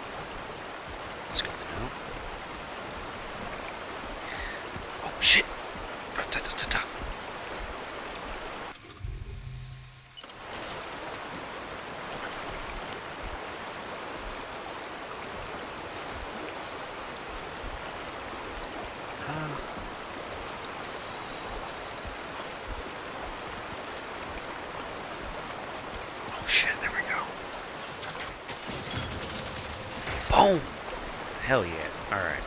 Let's go now. Oh shit! Da-da-da-da-da. Oh shit, there we go. Boom! Hell yeah. Alright.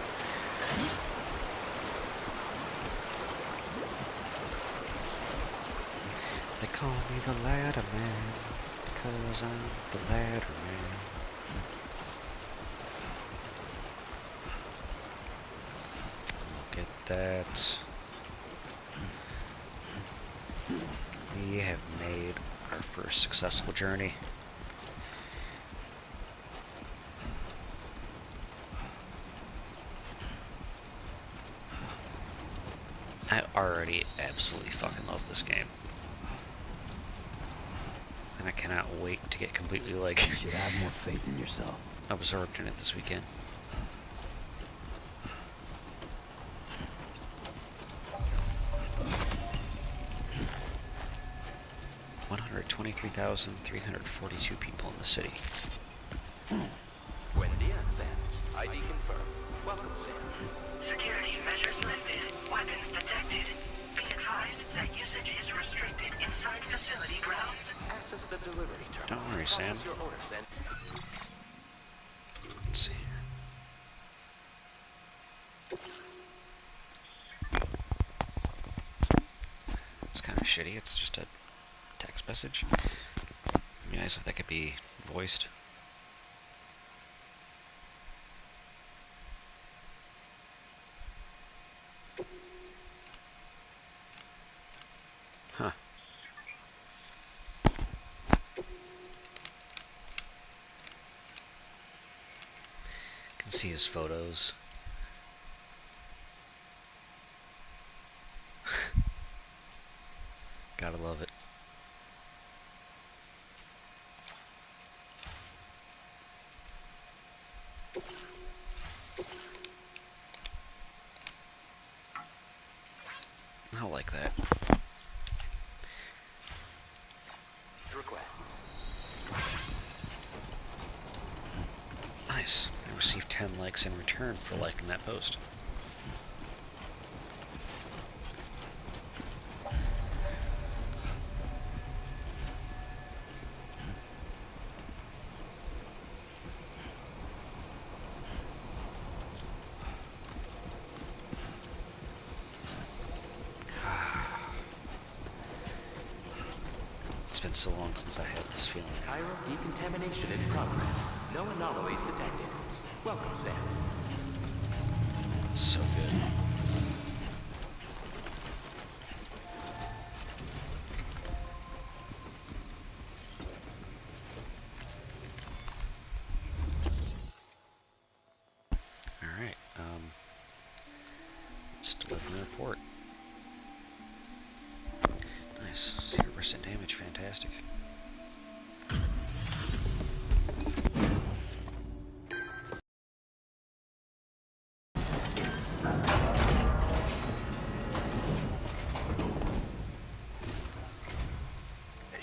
They call me the ladder man, because I'm the ladder man. Look at that. We have made our first successful journey. I already absolutely fucking love this game. And I cannot wait to get completely, like, You should have more faith in yourself. absorbed in it this weekend. $123,342 people in the city. Buen dia, Sam. ID confirmed. Welcome, Sam. Security measures lifted. Weapons detected. Be advised that usage is restricted inside facility grounds. Access the delivery terminal. Don't worry, Sam. Process your order, Sam. Let's see here. It's kind of shitty. It's just a text message. It'd be nice if that could be voiced. Huh. Can see his photos. Gotta love it. I like that. Request. Nice. I received 10 likes in return for liking that post. It's been so long since I had this feeling. Chiral decontamination in progress. No anomalies detected. Welcome, Sam. So good. Alright, let's deliver the report. Nice. 0% damage, fantastic.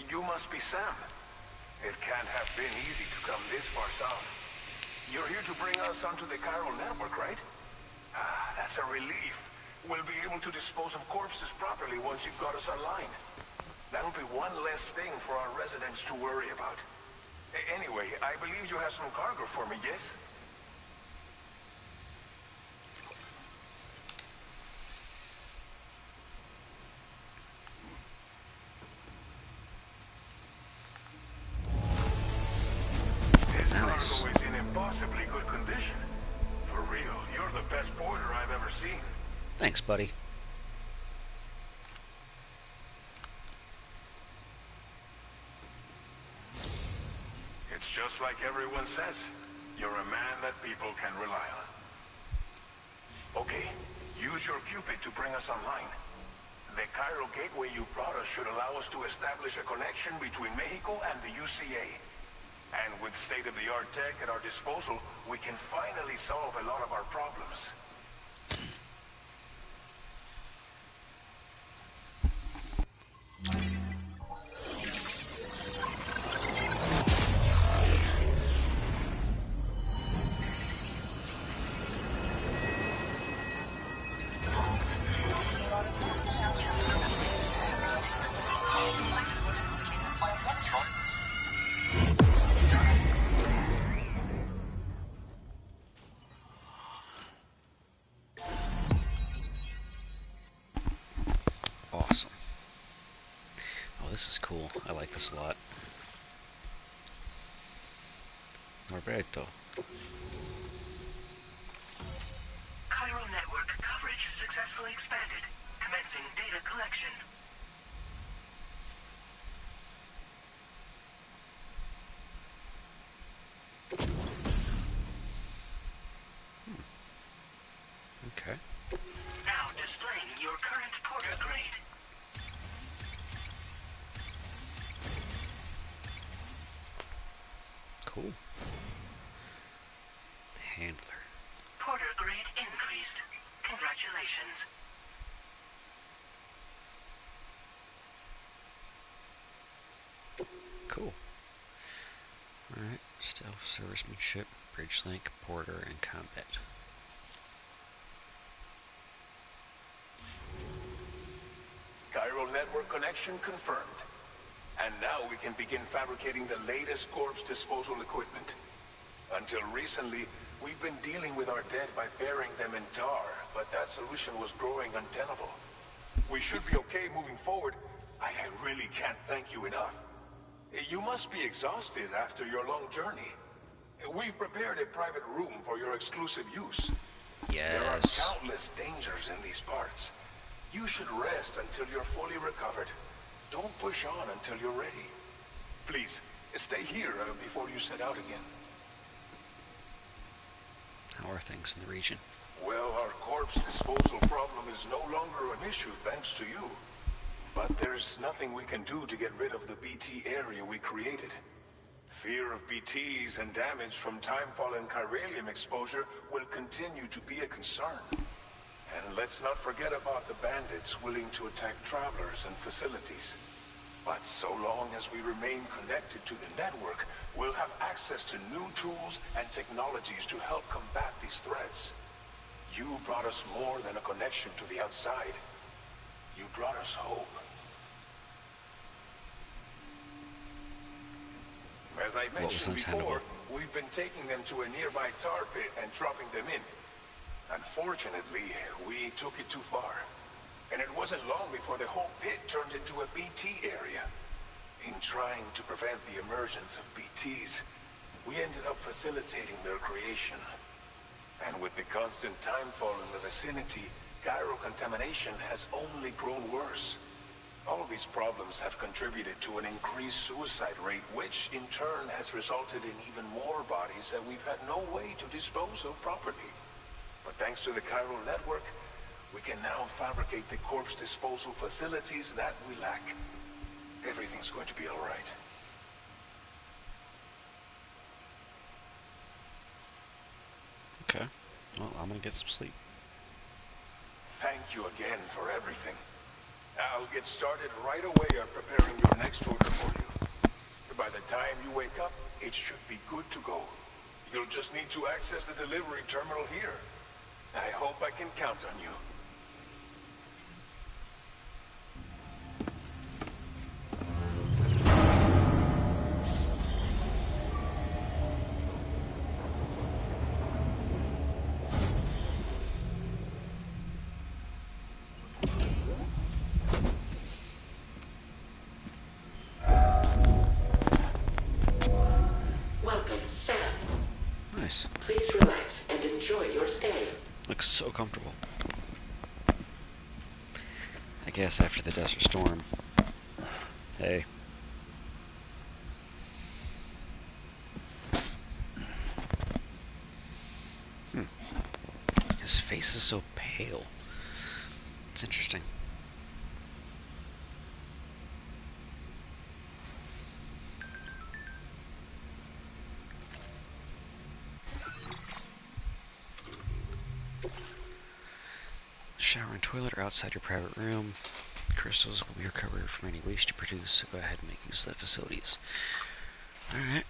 You must be Sam. It can't have been easy to come this far south. You're here to bring us onto the chiral network, right? Ah, that's a relief. We'll be able to dispose of corpses properly once you've got us online. That'll be one less thing for our residents to worry about. Anyway, I believe you have some cargo for me, yes? This Nice. cargo is in impossibly good condition. For real, you're the best porter I've ever seen. Thanks, buddy. It's just like everyone says. You're a man that people can rely on. Okay, use your Cupid to bring us online. The chiral gateway you brought us should allow us to establish a connection between Mexico and the UCA. And with state-of-the-art tech at our disposal, we can finally solve a lot of our problems. Awesome. Oh, this is cool. I like this a lot. Norberto. Chiral network coverage successfully expanded. Commencing data collection. Okay. Now displaying your current porter grade. Cool. Handler. Porter grade increased. Congratulations. Cool. Alright, stealth, servicemanship, bridge link, porter, and combat. Chiral network connection confirmed. And now we can begin fabricating the latest corpse disposal equipment. Until recently, we've been dealing with our dead by burying them in tar, but that solution was growing untenable. We should be okay moving forward. I really can't thank you enough. You must be exhausted after your long journey. We've prepared a private room for your exclusive use. There are Yes. countless dangers in these parts. You should rest until you're fully recovered. Don't push on until you're ready. Please, stay here before you set out again. How are things in the region? Well, our corpse disposal problem is no longer an issue thanks to you. But there's nothing we can do to get rid of the BT area we created. Fear of BTs and damage from timefall and chiralium exposure will continue to be a concern. And let's not forget about the bandits willing to attack travelers and facilities. But so long as we remain connected to the network, we'll have access to new tools and technologies to help combat these threats. You brought us more than a connection to the outside. You brought us hope. As I mentioned before, we've been taking them to a nearby tar pit and dropping them in. Unfortunately, we took it too far. And it wasn't long before the whole pit turned into a BT area. In trying to prevent the emergence of BTs, we ended up facilitating their creation. And with the constant timefall in the vicinity, gyro contamination has only grown worse. All these problems have contributed to an increased suicide rate, which in turn has resulted in even more bodies that we've had no way to dispose of properly. But thanks to the chiral network, we can now fabricate the corpse disposal facilities that we lack. Everything's going to be all right. Okay. Well, I'm gonna get some sleep. Thank you again for everything. I'll get started right away on preparing your next order for you. By the time you wake up, it should be good to go. You'll just need to access the delivery terminal here. I hope I can count on you. Welcome, Sam. Nice. Please relax and enjoy your stay. Looks so comfortable. I guess after the Desert Storm. Hey. His face is so pale. It's interesting. Shower and toilet are outside your private room. Crystals will be recovered from any waste you produce, so go ahead and make use of the facilities. Alright.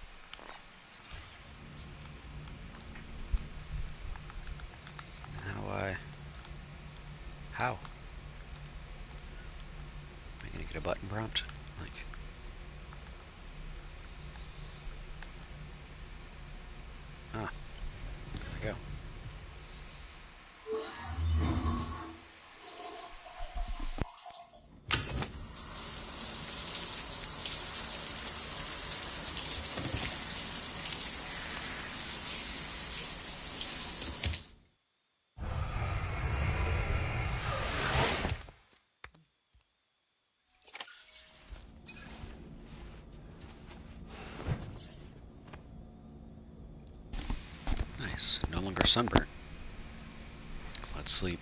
How? Am I gonna get a button prompt? Like... Ah. There we go. Nice. No longer sunburnt. Let's sleep.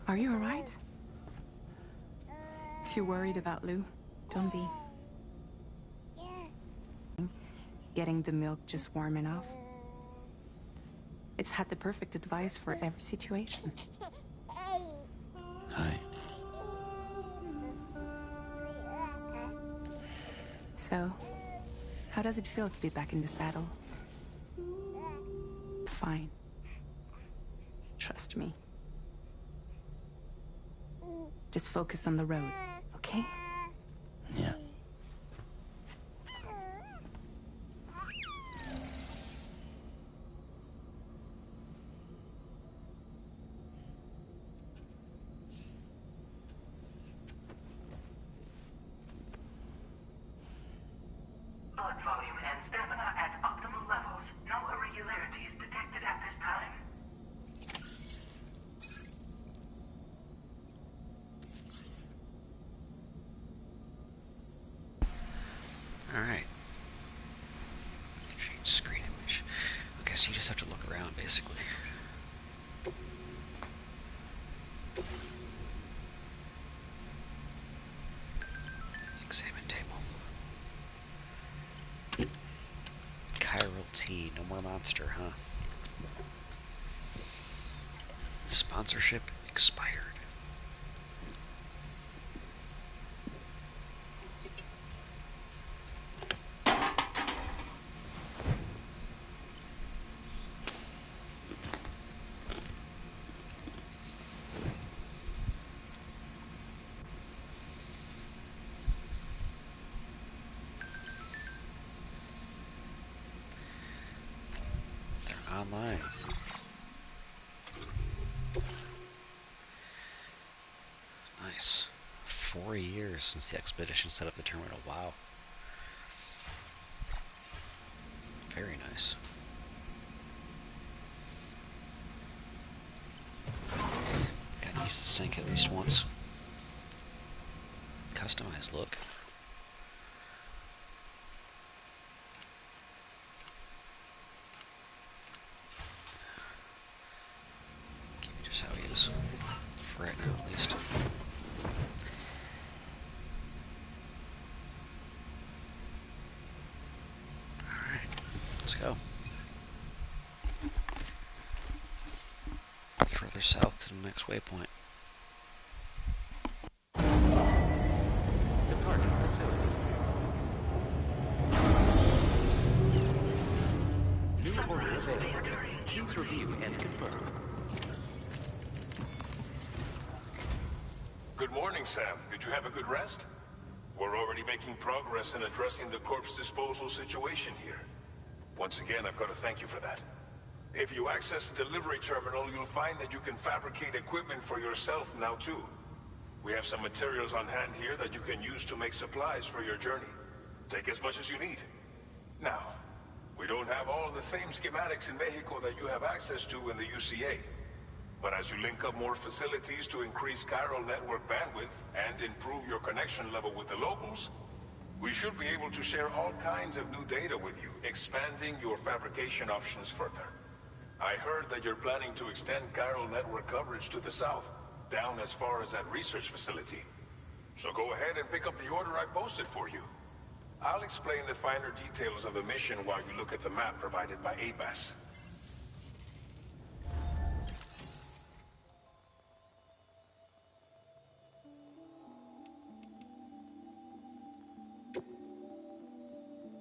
Are you alright? If you're worried about Lou, don't be. Getting the milk just warm enough. It's had the perfect advice for every situation. Hi. So, how does it feel to be back in the saddle? Fine. Trust me. Just focus on the road, okay? Yeah. Blood volume and stamina at optimal levels. No irregularities detected at this time. Alright. Change screen image. Okay, so you just have to look around, basically. Examine table. Chiral tea, no more monster, huh? Sponsorship expired. They're online. Nice. 4 years since the expedition set up the terminal. Wow. Very nice. Gotta use the sink at least once. Customized look. Keep it just how he is. For right now, at least. Alright, let's go. Further south to the next waypoint. Departing facility. New order available. Please review and confirm. Good morning, Sam. Did you have a good rest? We're already making progress in addressing the corpse disposal situation here. Once again, I've got to thank you for that. If you access the delivery terminal, you'll find that you can fabricate equipment for yourself now too. We have some materials on hand here that you can use to make supplies for your journey. Take as much as you need. Now, we don't have all the same schematics in Mexico that you have access to in the UCA. But as you link up more facilities to increase chiral network bandwidth and improve your connection level with the locals, we should be able to share all kinds of new data with you, expanding your fabrication options further. I heard that you're planning to extend chiral network coverage to the south, down as far as that research facility. So go ahead and pick up the order I posted for you. I'll explain the finer details of the mission while you look at the map provided by ABAS.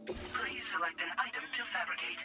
Please select an item to fabricate.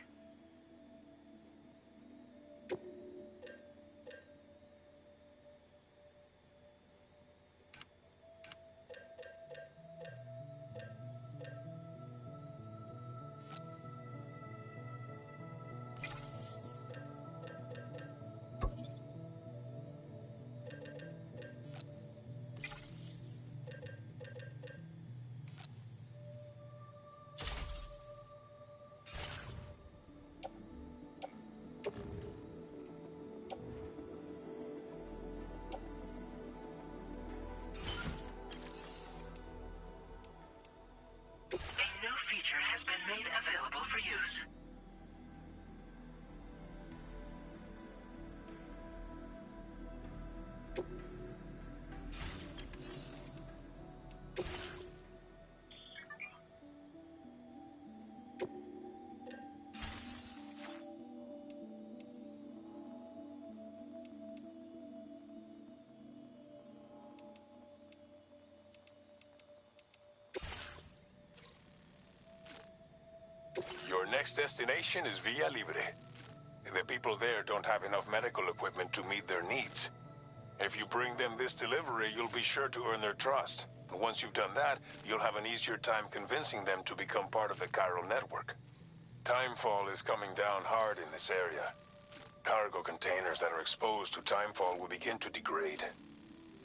next destination is Villa Libre. The people there don't have enough medical equipment to meet their needs. If you bring them this delivery, you'll be sure to earn their trust. And once you've done that, you'll have an easier time convincing them to become part of the chiral network. Timefall is coming down hard in this area. Cargo containers that are exposed to timefall will begin to degrade.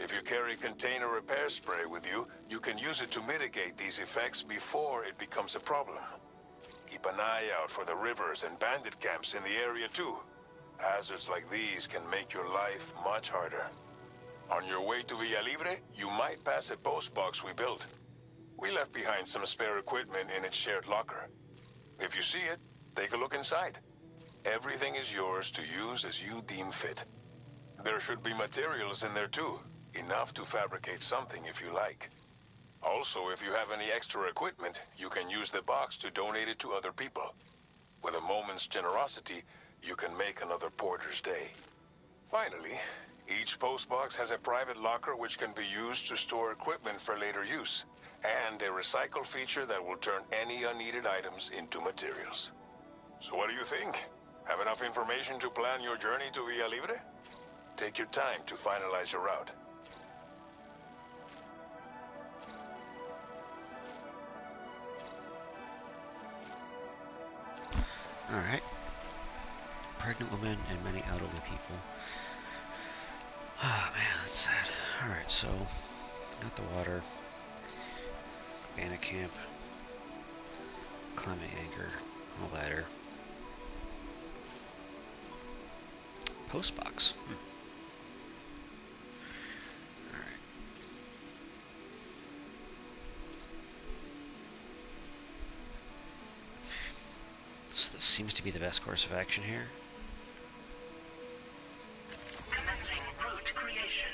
If you carry container repair spray with you, you can use it to mitigate these effects before it becomes a problem. Keep an eye out for the rivers and bandit camps in the area too. Hazards like these can make your life much harder. On your way to Villa Libre, you might pass a post box we built. We left behind some spare equipment in its shared locker. If you see it, take a look inside. Everything is yours to use as you deem fit. There should be materials in there too, enough to fabricate something if you like. Also, if you have any extra equipment, you can use the box to donate it to other people. With a moment's generosity, you can make another porter's day. Finally, each postbox has a private locker which can be used to store equipment for later use, and a recycle feature that will turn any unneeded items into materials. So what do you think? Have enough information to plan your journey to Villa Libre? Take your time to finalize your route. Alright. Pregnant women and many elderly people. Ah, man, that's sad. Alright, so, got the water. Bandit camp. Climate anchor. A ladder. Postbox. Alright. So this seems to be the best course of action here. Commencing route creation.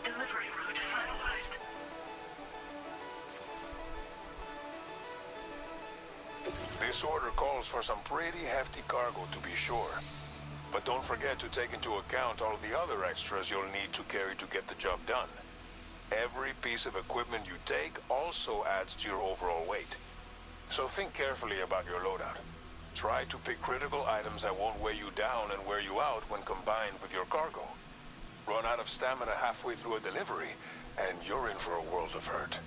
Delivery route finalized. This order calls for some pretty hefty cargo to be sure. But don't forget to take into account all the other extras you'll need to carry to get the job done. Every piece of equipment you take also adds to your overall weight. So think carefully about your loadout. Try to pick critical items that won't weigh you down and wear you out when combined with your cargo. Run out of stamina halfway through a delivery, and you're in for a world of hurt.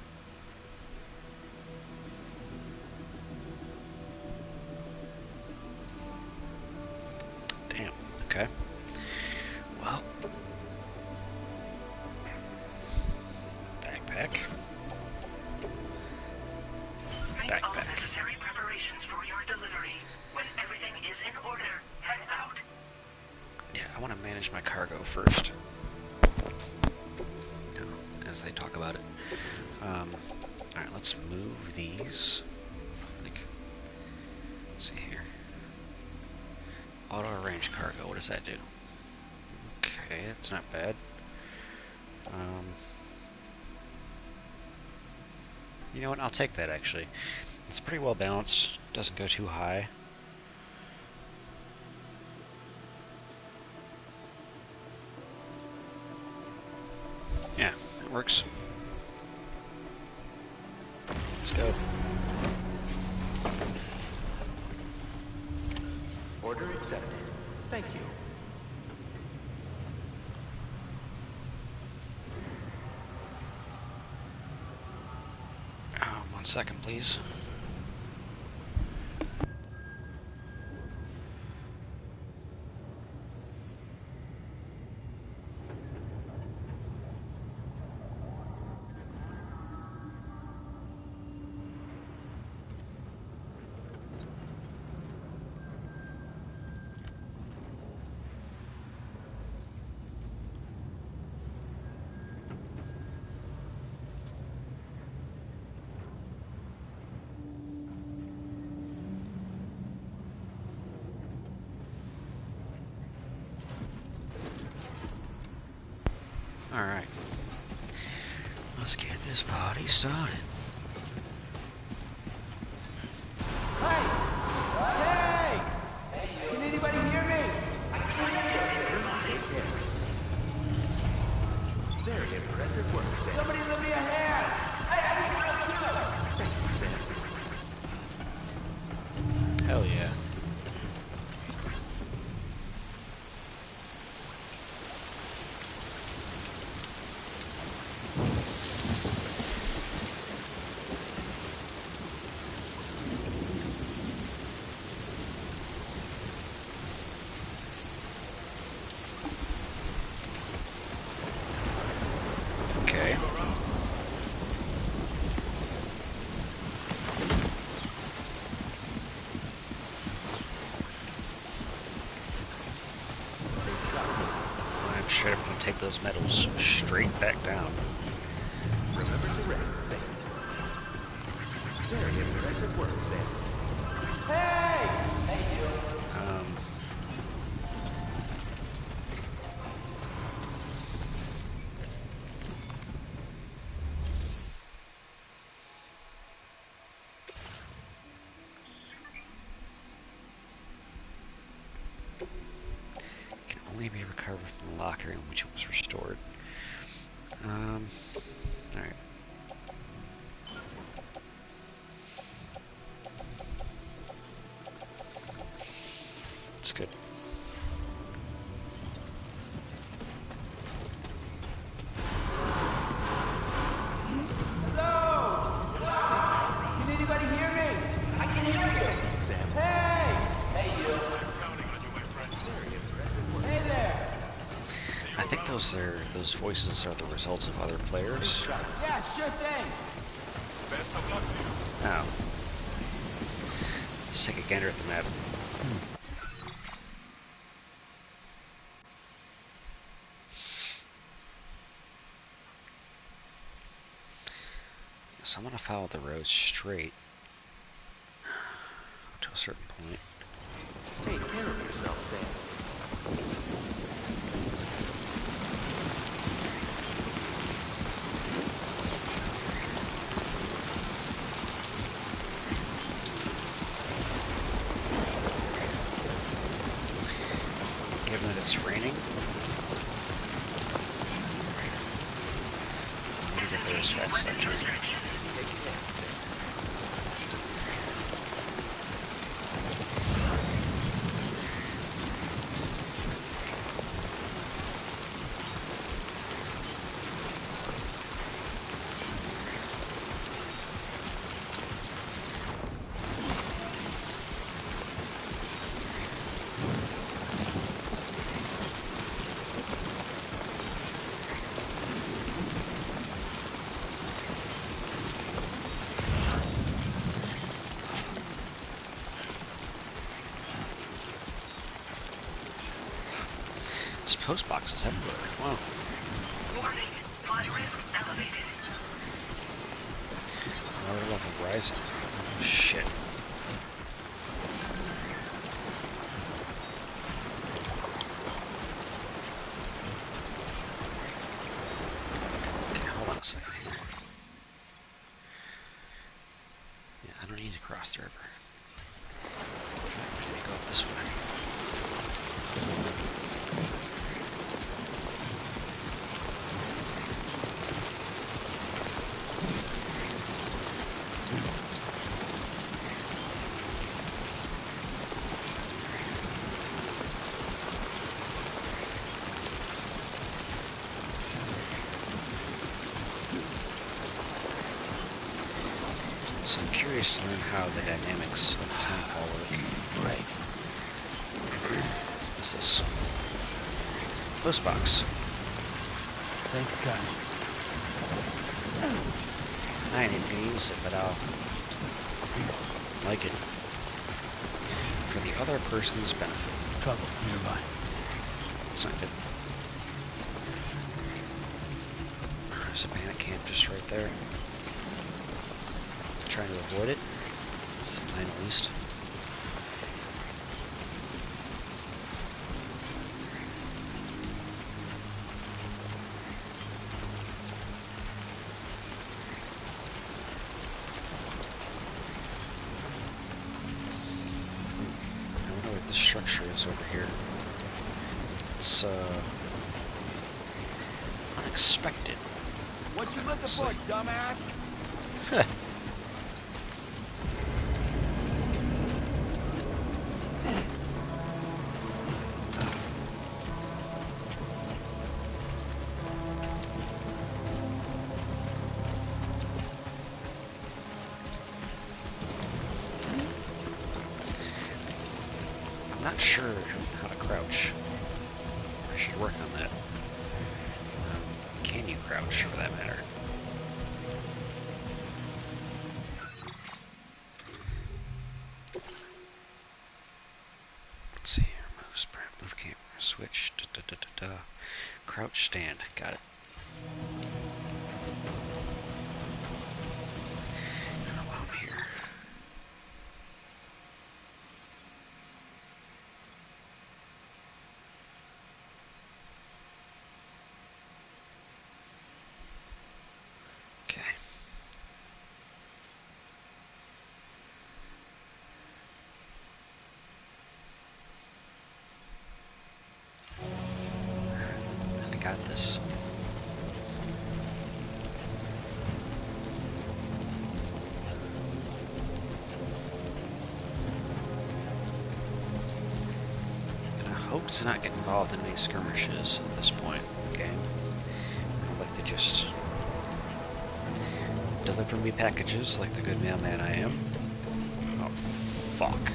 Damn, okay. Well. Backpack. Make all necessary preparations for your delivery. When everything is in order, head out. Yeah, I want to manage my cargo first. As they talk about it. Alright, let's move these. Let's see here. Auto arrange cargo, what does that do? Okay, that's not bad. You know what, I'll take that actually. It's pretty well balanced, doesn't go too high. Yeah, it works. Let's go. Order accepted. Thank you. One second, please. this party started. Hey! Hey! Can anybody hear me? Very impressive work, Sam. Somebody lend me a hand! Hey, I need help too! Hell yeah. Okay. I'm sure I'm gonna take those medals straight back down. Remember to rest, Sam. Very impressive work, Sam. Hey! Can only be recovered from the locker in which it was restored. Alright. It's good. Hello! Can anybody hear me? I can hear you! Sam. Hey! Hey, you! Hey there! I think those voices are the results of other players. Yeah, sure thing! Oh. Let's take a gander at the map. So I'm gonna follow the road straight to a certain point. Take care of yourself, Sam. Given that it's raining, I need to get there as fast as I can. There's post boxes everywhere. Wow. Warning, virus elevated. Water level rising. Oh, shit. Okay, hold on a second here. Yeah, I don't need to cross the river. I need to go up this way. So I'm curious to learn how the dynamics of the town hall work. Right. What's this? Post box. Thank God. I ain't even gonna use it, but I'll like it. For the other person's benefit. Trouble nearby. That's not good. There's a bandit camp just right there. Trying to avoid it. Sometime at least. the structure is over here. It's unexpected. What you looking for, dumbass? Huh. I'm not sure how to crouch. I should work on that. Can you crouch, for that matter? Let's see here. Move camera. Switch. Crouch stand. Got it. While I'm here. Okay. I got this. And I hope to not get involved in any skirmishes at this point in the game. I'd like to just deliver me packages like the good mailman I am. Oh, fuck.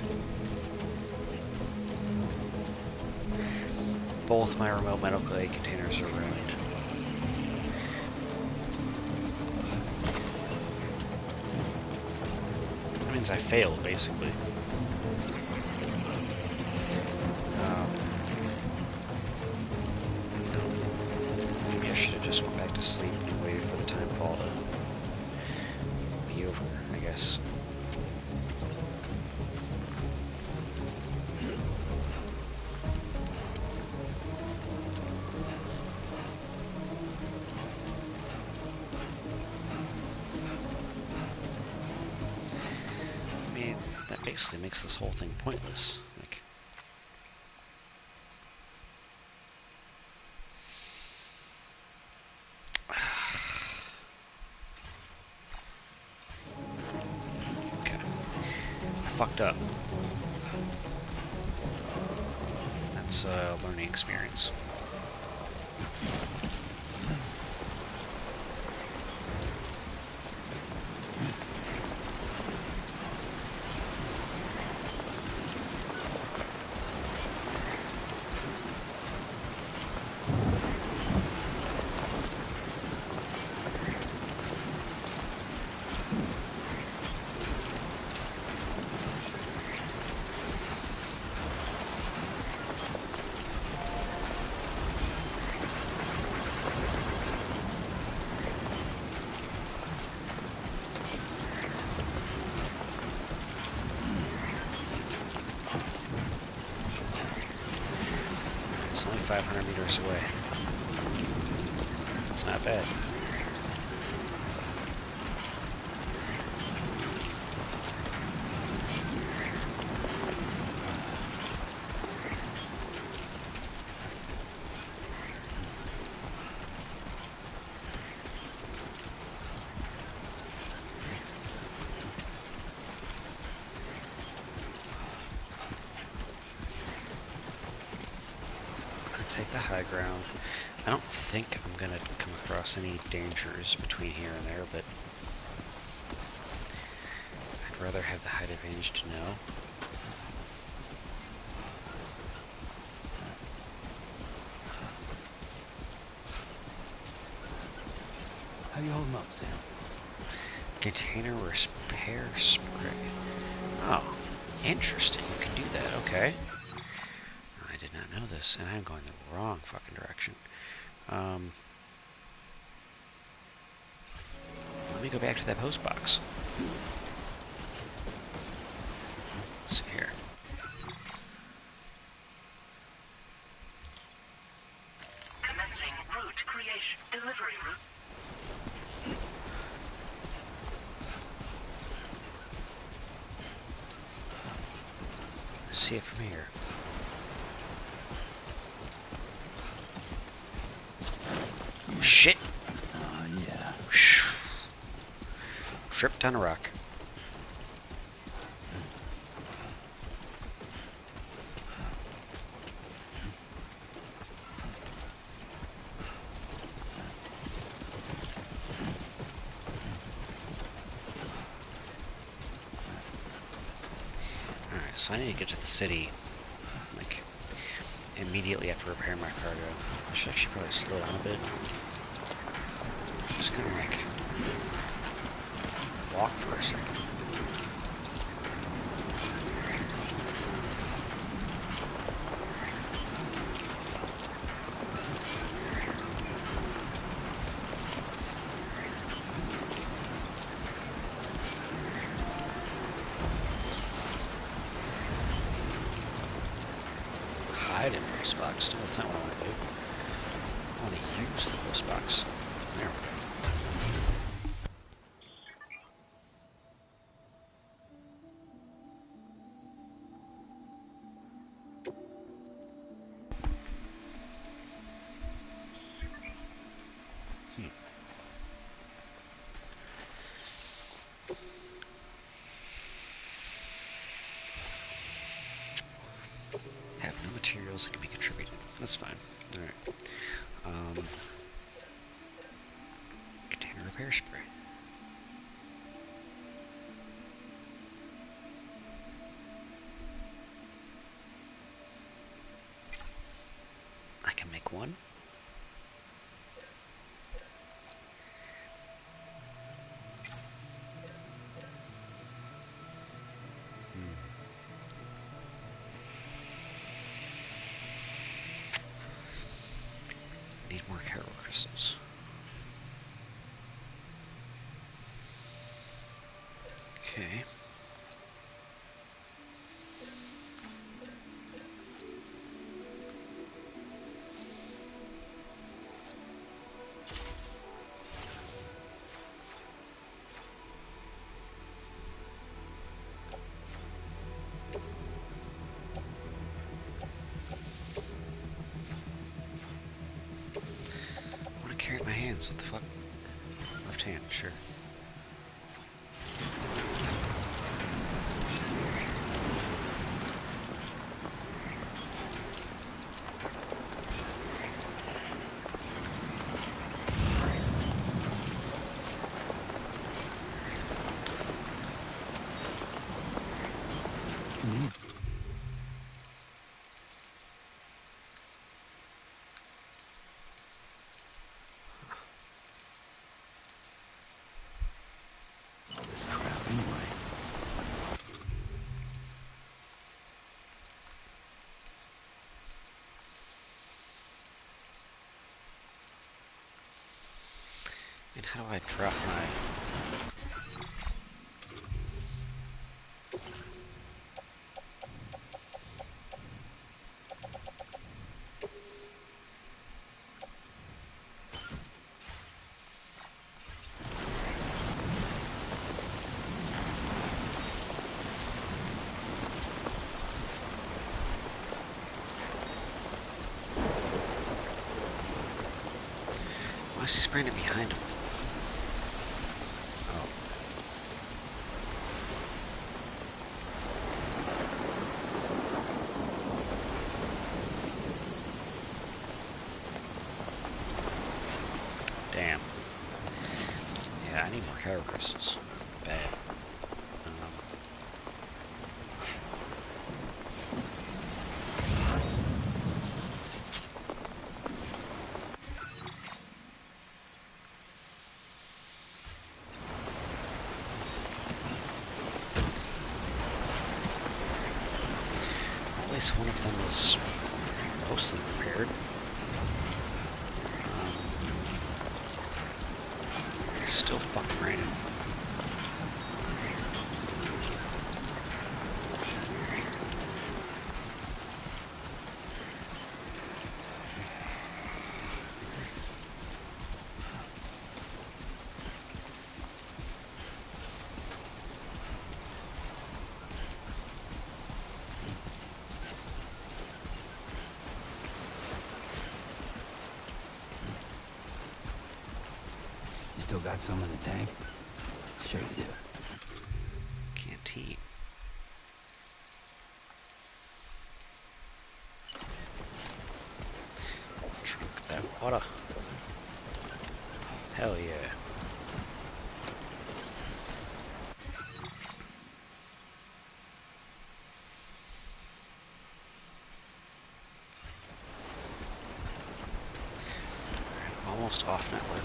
Both my remote medical aid containers are ruined. That means I failed, basically. Maybe I should have just went back to sleep and waited for the time fall to be over, I guess. I mean, that basically makes this whole thing pointless. Like, okay, I fucked up. That's a learning experience. It's only 500 meters away. It's not bad. Take the high ground. I don't think I'm gonna come across any dangers between here and there, but I'd rather have the height advantage to know. How you holding up, Sam? Container repair spray. Oh, interesting. You can do that. Okay. I did not know this, and I'm going the wrong fucking direction. Let me go back to that post box. Let's see here. Commencing route creation. Delivery route. see it from here. Oh, shit! Oh, yeah. Tripped on a rock. Alright, so I need to get to the city, like, immediately after repairing my cargo. I should actually probably slow down a bit. Just kind of like walk for a second. Hide in voice box. No, that's not what I want to do. I want to use the voice box. There we go. Have no materials that can be contributed. That's fine. Alright. Container repair spray. I can make one. Need more carol crystals. Okay. I want to carry it in my hands. What the fuck? Left hand, sure. All this crap anyway. And how do I drop my... Why is he spraying it behind him? Oh. Damn. Yeah, I need more carol crystals. Bad. At least one of them is mostly repaired. It's still fucking raining. got some in the tank? Sure you do. Canteen. Drink that water. Hell yeah. Almost off network.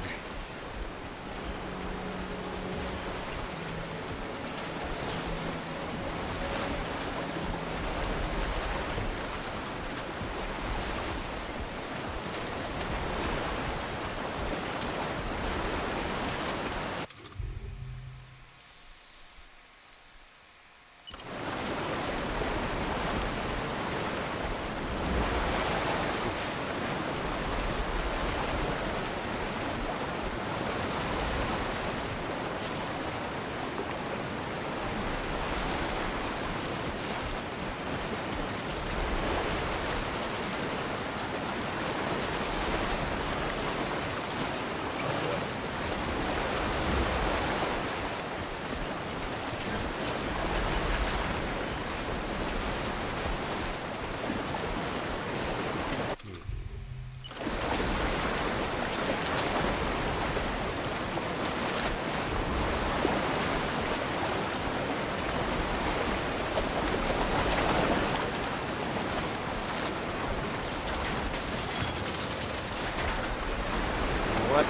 What?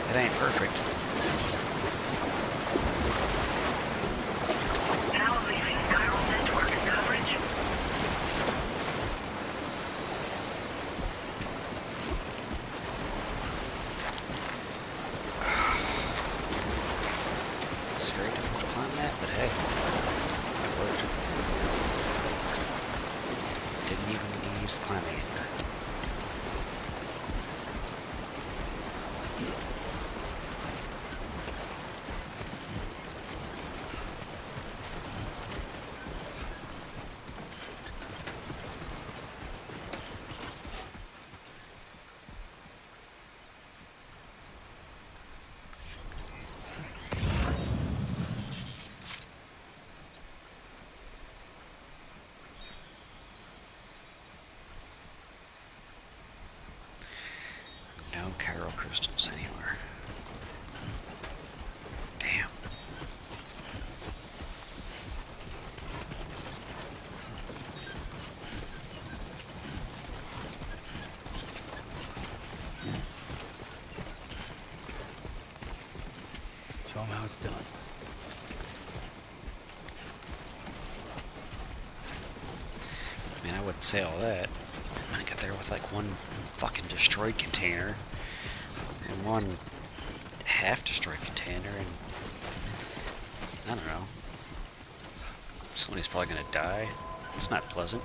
It ain't perfect. Now leaving viral network coverage. It's very difficult to climb that, but hey, it worked. Didn't even use climbing anchor. No Carol crystals anywhere. Damn. Show 'em how it's done. I mean, I wouldn't say all that. I got there with like one fucking destroyed container and one half destroyed container, and I don't know. Somebody's probably gonna die. It's not pleasant.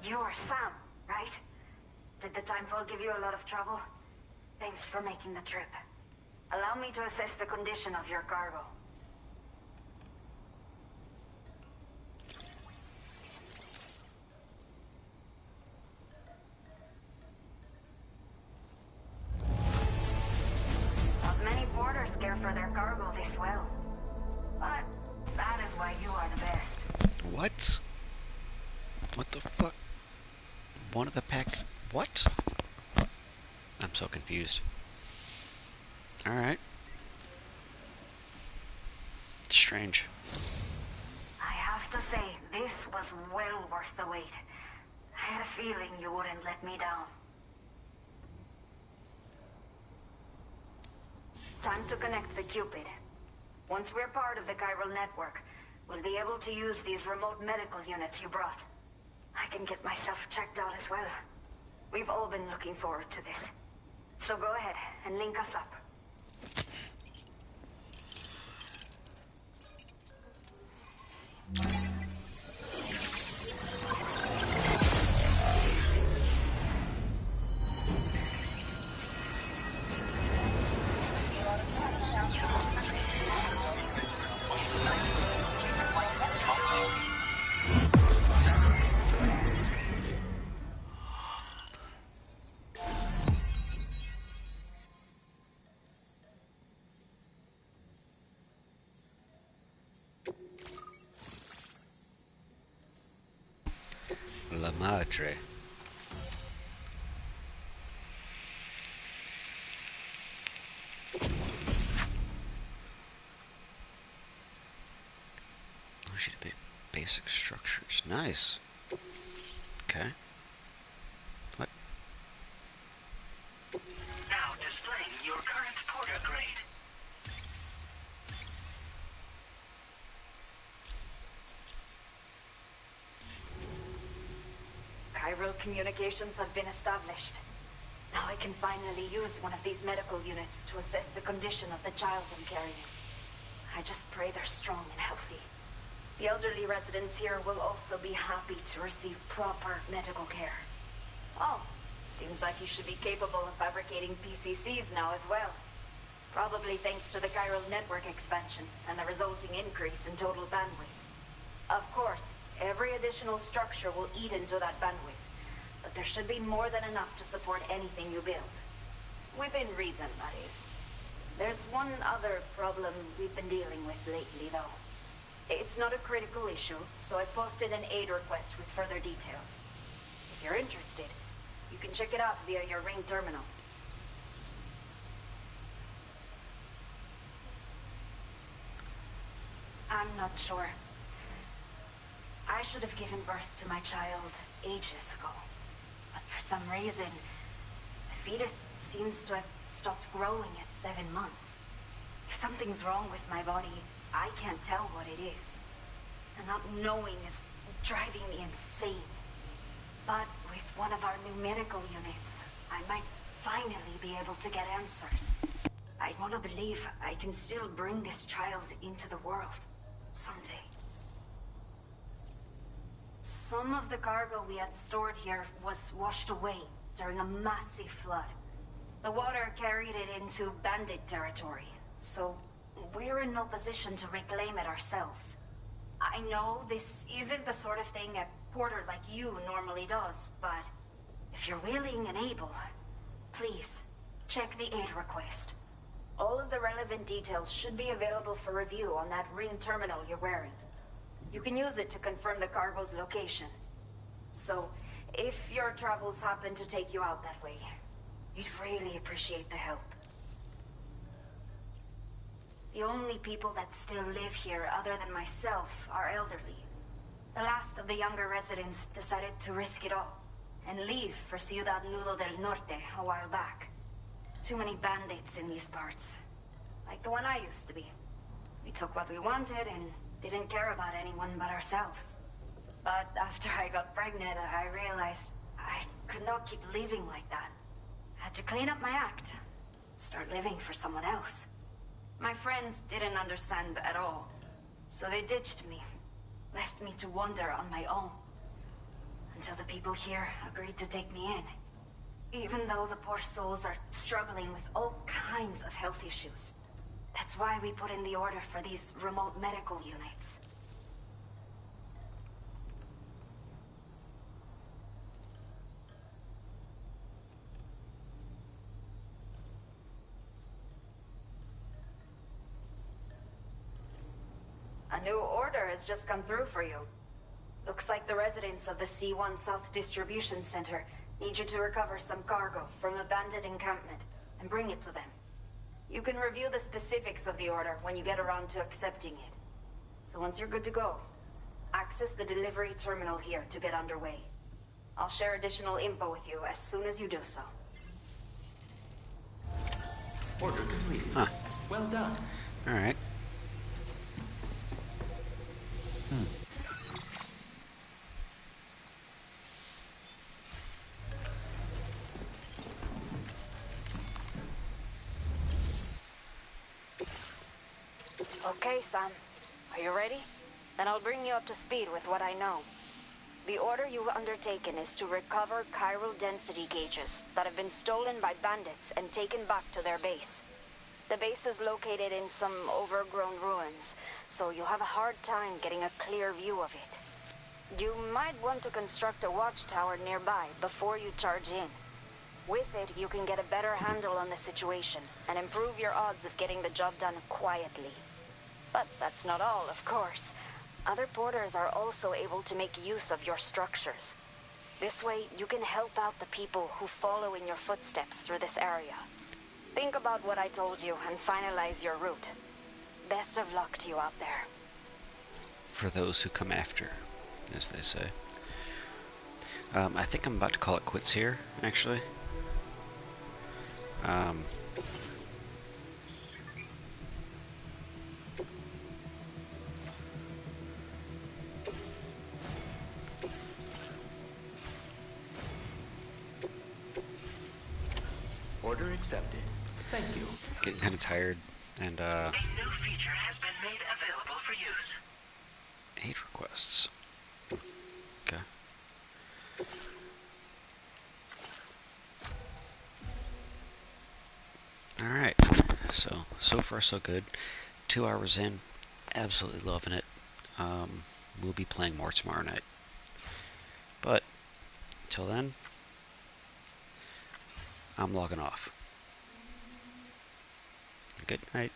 You're Sam, right? Did the timefall give you a lot of trouble? Thanks for making the trip. Allow me to assess the condition of your cargo. Not many porters care for their cargo this well. But that is why you are the best. What? What the fuck? One of the packs? What? I'm so confused. Alright. strange. I have to say, this was well worth the wait. I had a feeling you wouldn't let me down. Time to connect the Cupid. Once we're part of the chiral network, we'll be able to use these remote medical units you brought. I can get myself checked out as well. We've all been looking forward to this. So go ahead and link us up. La Madre. Oh, she did basic structures. Nice. Okay. What? Now displaying your current porter grade. Chiral communications have been established. Now I can finally use one of these medical units to assess the condition of the child I'm carrying. I just pray they're strong and healthy. The elderly residents here will also be happy to receive proper medical care. Oh, seems like you should be capable of fabricating PCCs now as well. Probably thanks to the chiral network expansion and the resulting increase in total bandwidth. Of course, every additional structure will eat into that bandwidth, but there should be more than enough to support anything you build. Within reason, that is. There's one other problem we've been dealing with lately, though. It's not a critical issue, so I posted an aid request with further details. If you're interested, you can check it out via your ring terminal. I'm not sure. I should have given birth to my child ages ago. But for some reason, the fetus seems to have stopped growing at 7 months. If something's wrong with my body, I can't tell what it is. And not knowing is driving me insane. But with one of our new medical units, I might finally be able to get answers. I want to believe I can still bring this child into the world someday. Some of the cargo we had stored here was washed away during a massive flood. The water carried it into bandit territory, so we're in no position to reclaim it ourselves. I know this isn't the sort of thing a porter like you normally does, but if you're willing and able, please, check the aid request. All of the relevant details should be available for review on that ring terminal you're wearing. You can use it to confirm the cargo's location. So, if your travels happen to take you out that way, we'd really appreciate the help. The only people that still live here other than myself are elderly. The last of the younger residents decided to risk it all and leave for Ciudad Nudo del Norte a while back. Too many bandits in these parts. Like the one I used to be. We took what we wanted and didn't care about anyone but ourselves. But after I got pregnant, I realized I could not keep living like that. Had to clean up my act. Start living for someone else. My friends didn't understand at all. So they ditched me. Left me to wander on my own. Until the people here agreed to take me in. Even though the poor souls are struggling with all kinds of health issues. That's why we put in the order for these remote medical units. A new order has just come through for you. Looks like the residents of the C1 South Distribution Center need you to recover some cargo from a bandit encampment and bring it to them. You can review the specifics of the order when you get around to accepting it. So once you're good to go, access the delivery terminal here to get underway. I'll share additional info with you as soon as you do so. Order complete. Huh. Well done. Alright. Okay, Sam. Are you ready? Then I'll bring you up to speed with what I know. The order you've undertaken is to recover chiral density gauges that have been stolen by bandits and taken back to their base. The base is located in some overgrown ruins, so you'll have a hard time getting a clear view of it. You might want to construct a watchtower nearby before you charge in. With it, you can get a better handle on the situation and improve your odds of getting the job done quietly. But that's not all, of course. Other porters are also able to make use of your structures. This way, you can help out the people who follow in your footsteps through this area. Think about what I told you and finalize your route. Best of luck to you out there. For those who come after, as they say. I think I'm about to call it quits here, actually. Order accepted. Thank you. Getting kind of tired, and A new feature has been made available for use. 8 requests. Okay. Alright, so far so good. 2 hours in, absolutely loving it. We'll be playing more tomorrow night. But, until then, I'm logging off. Good night.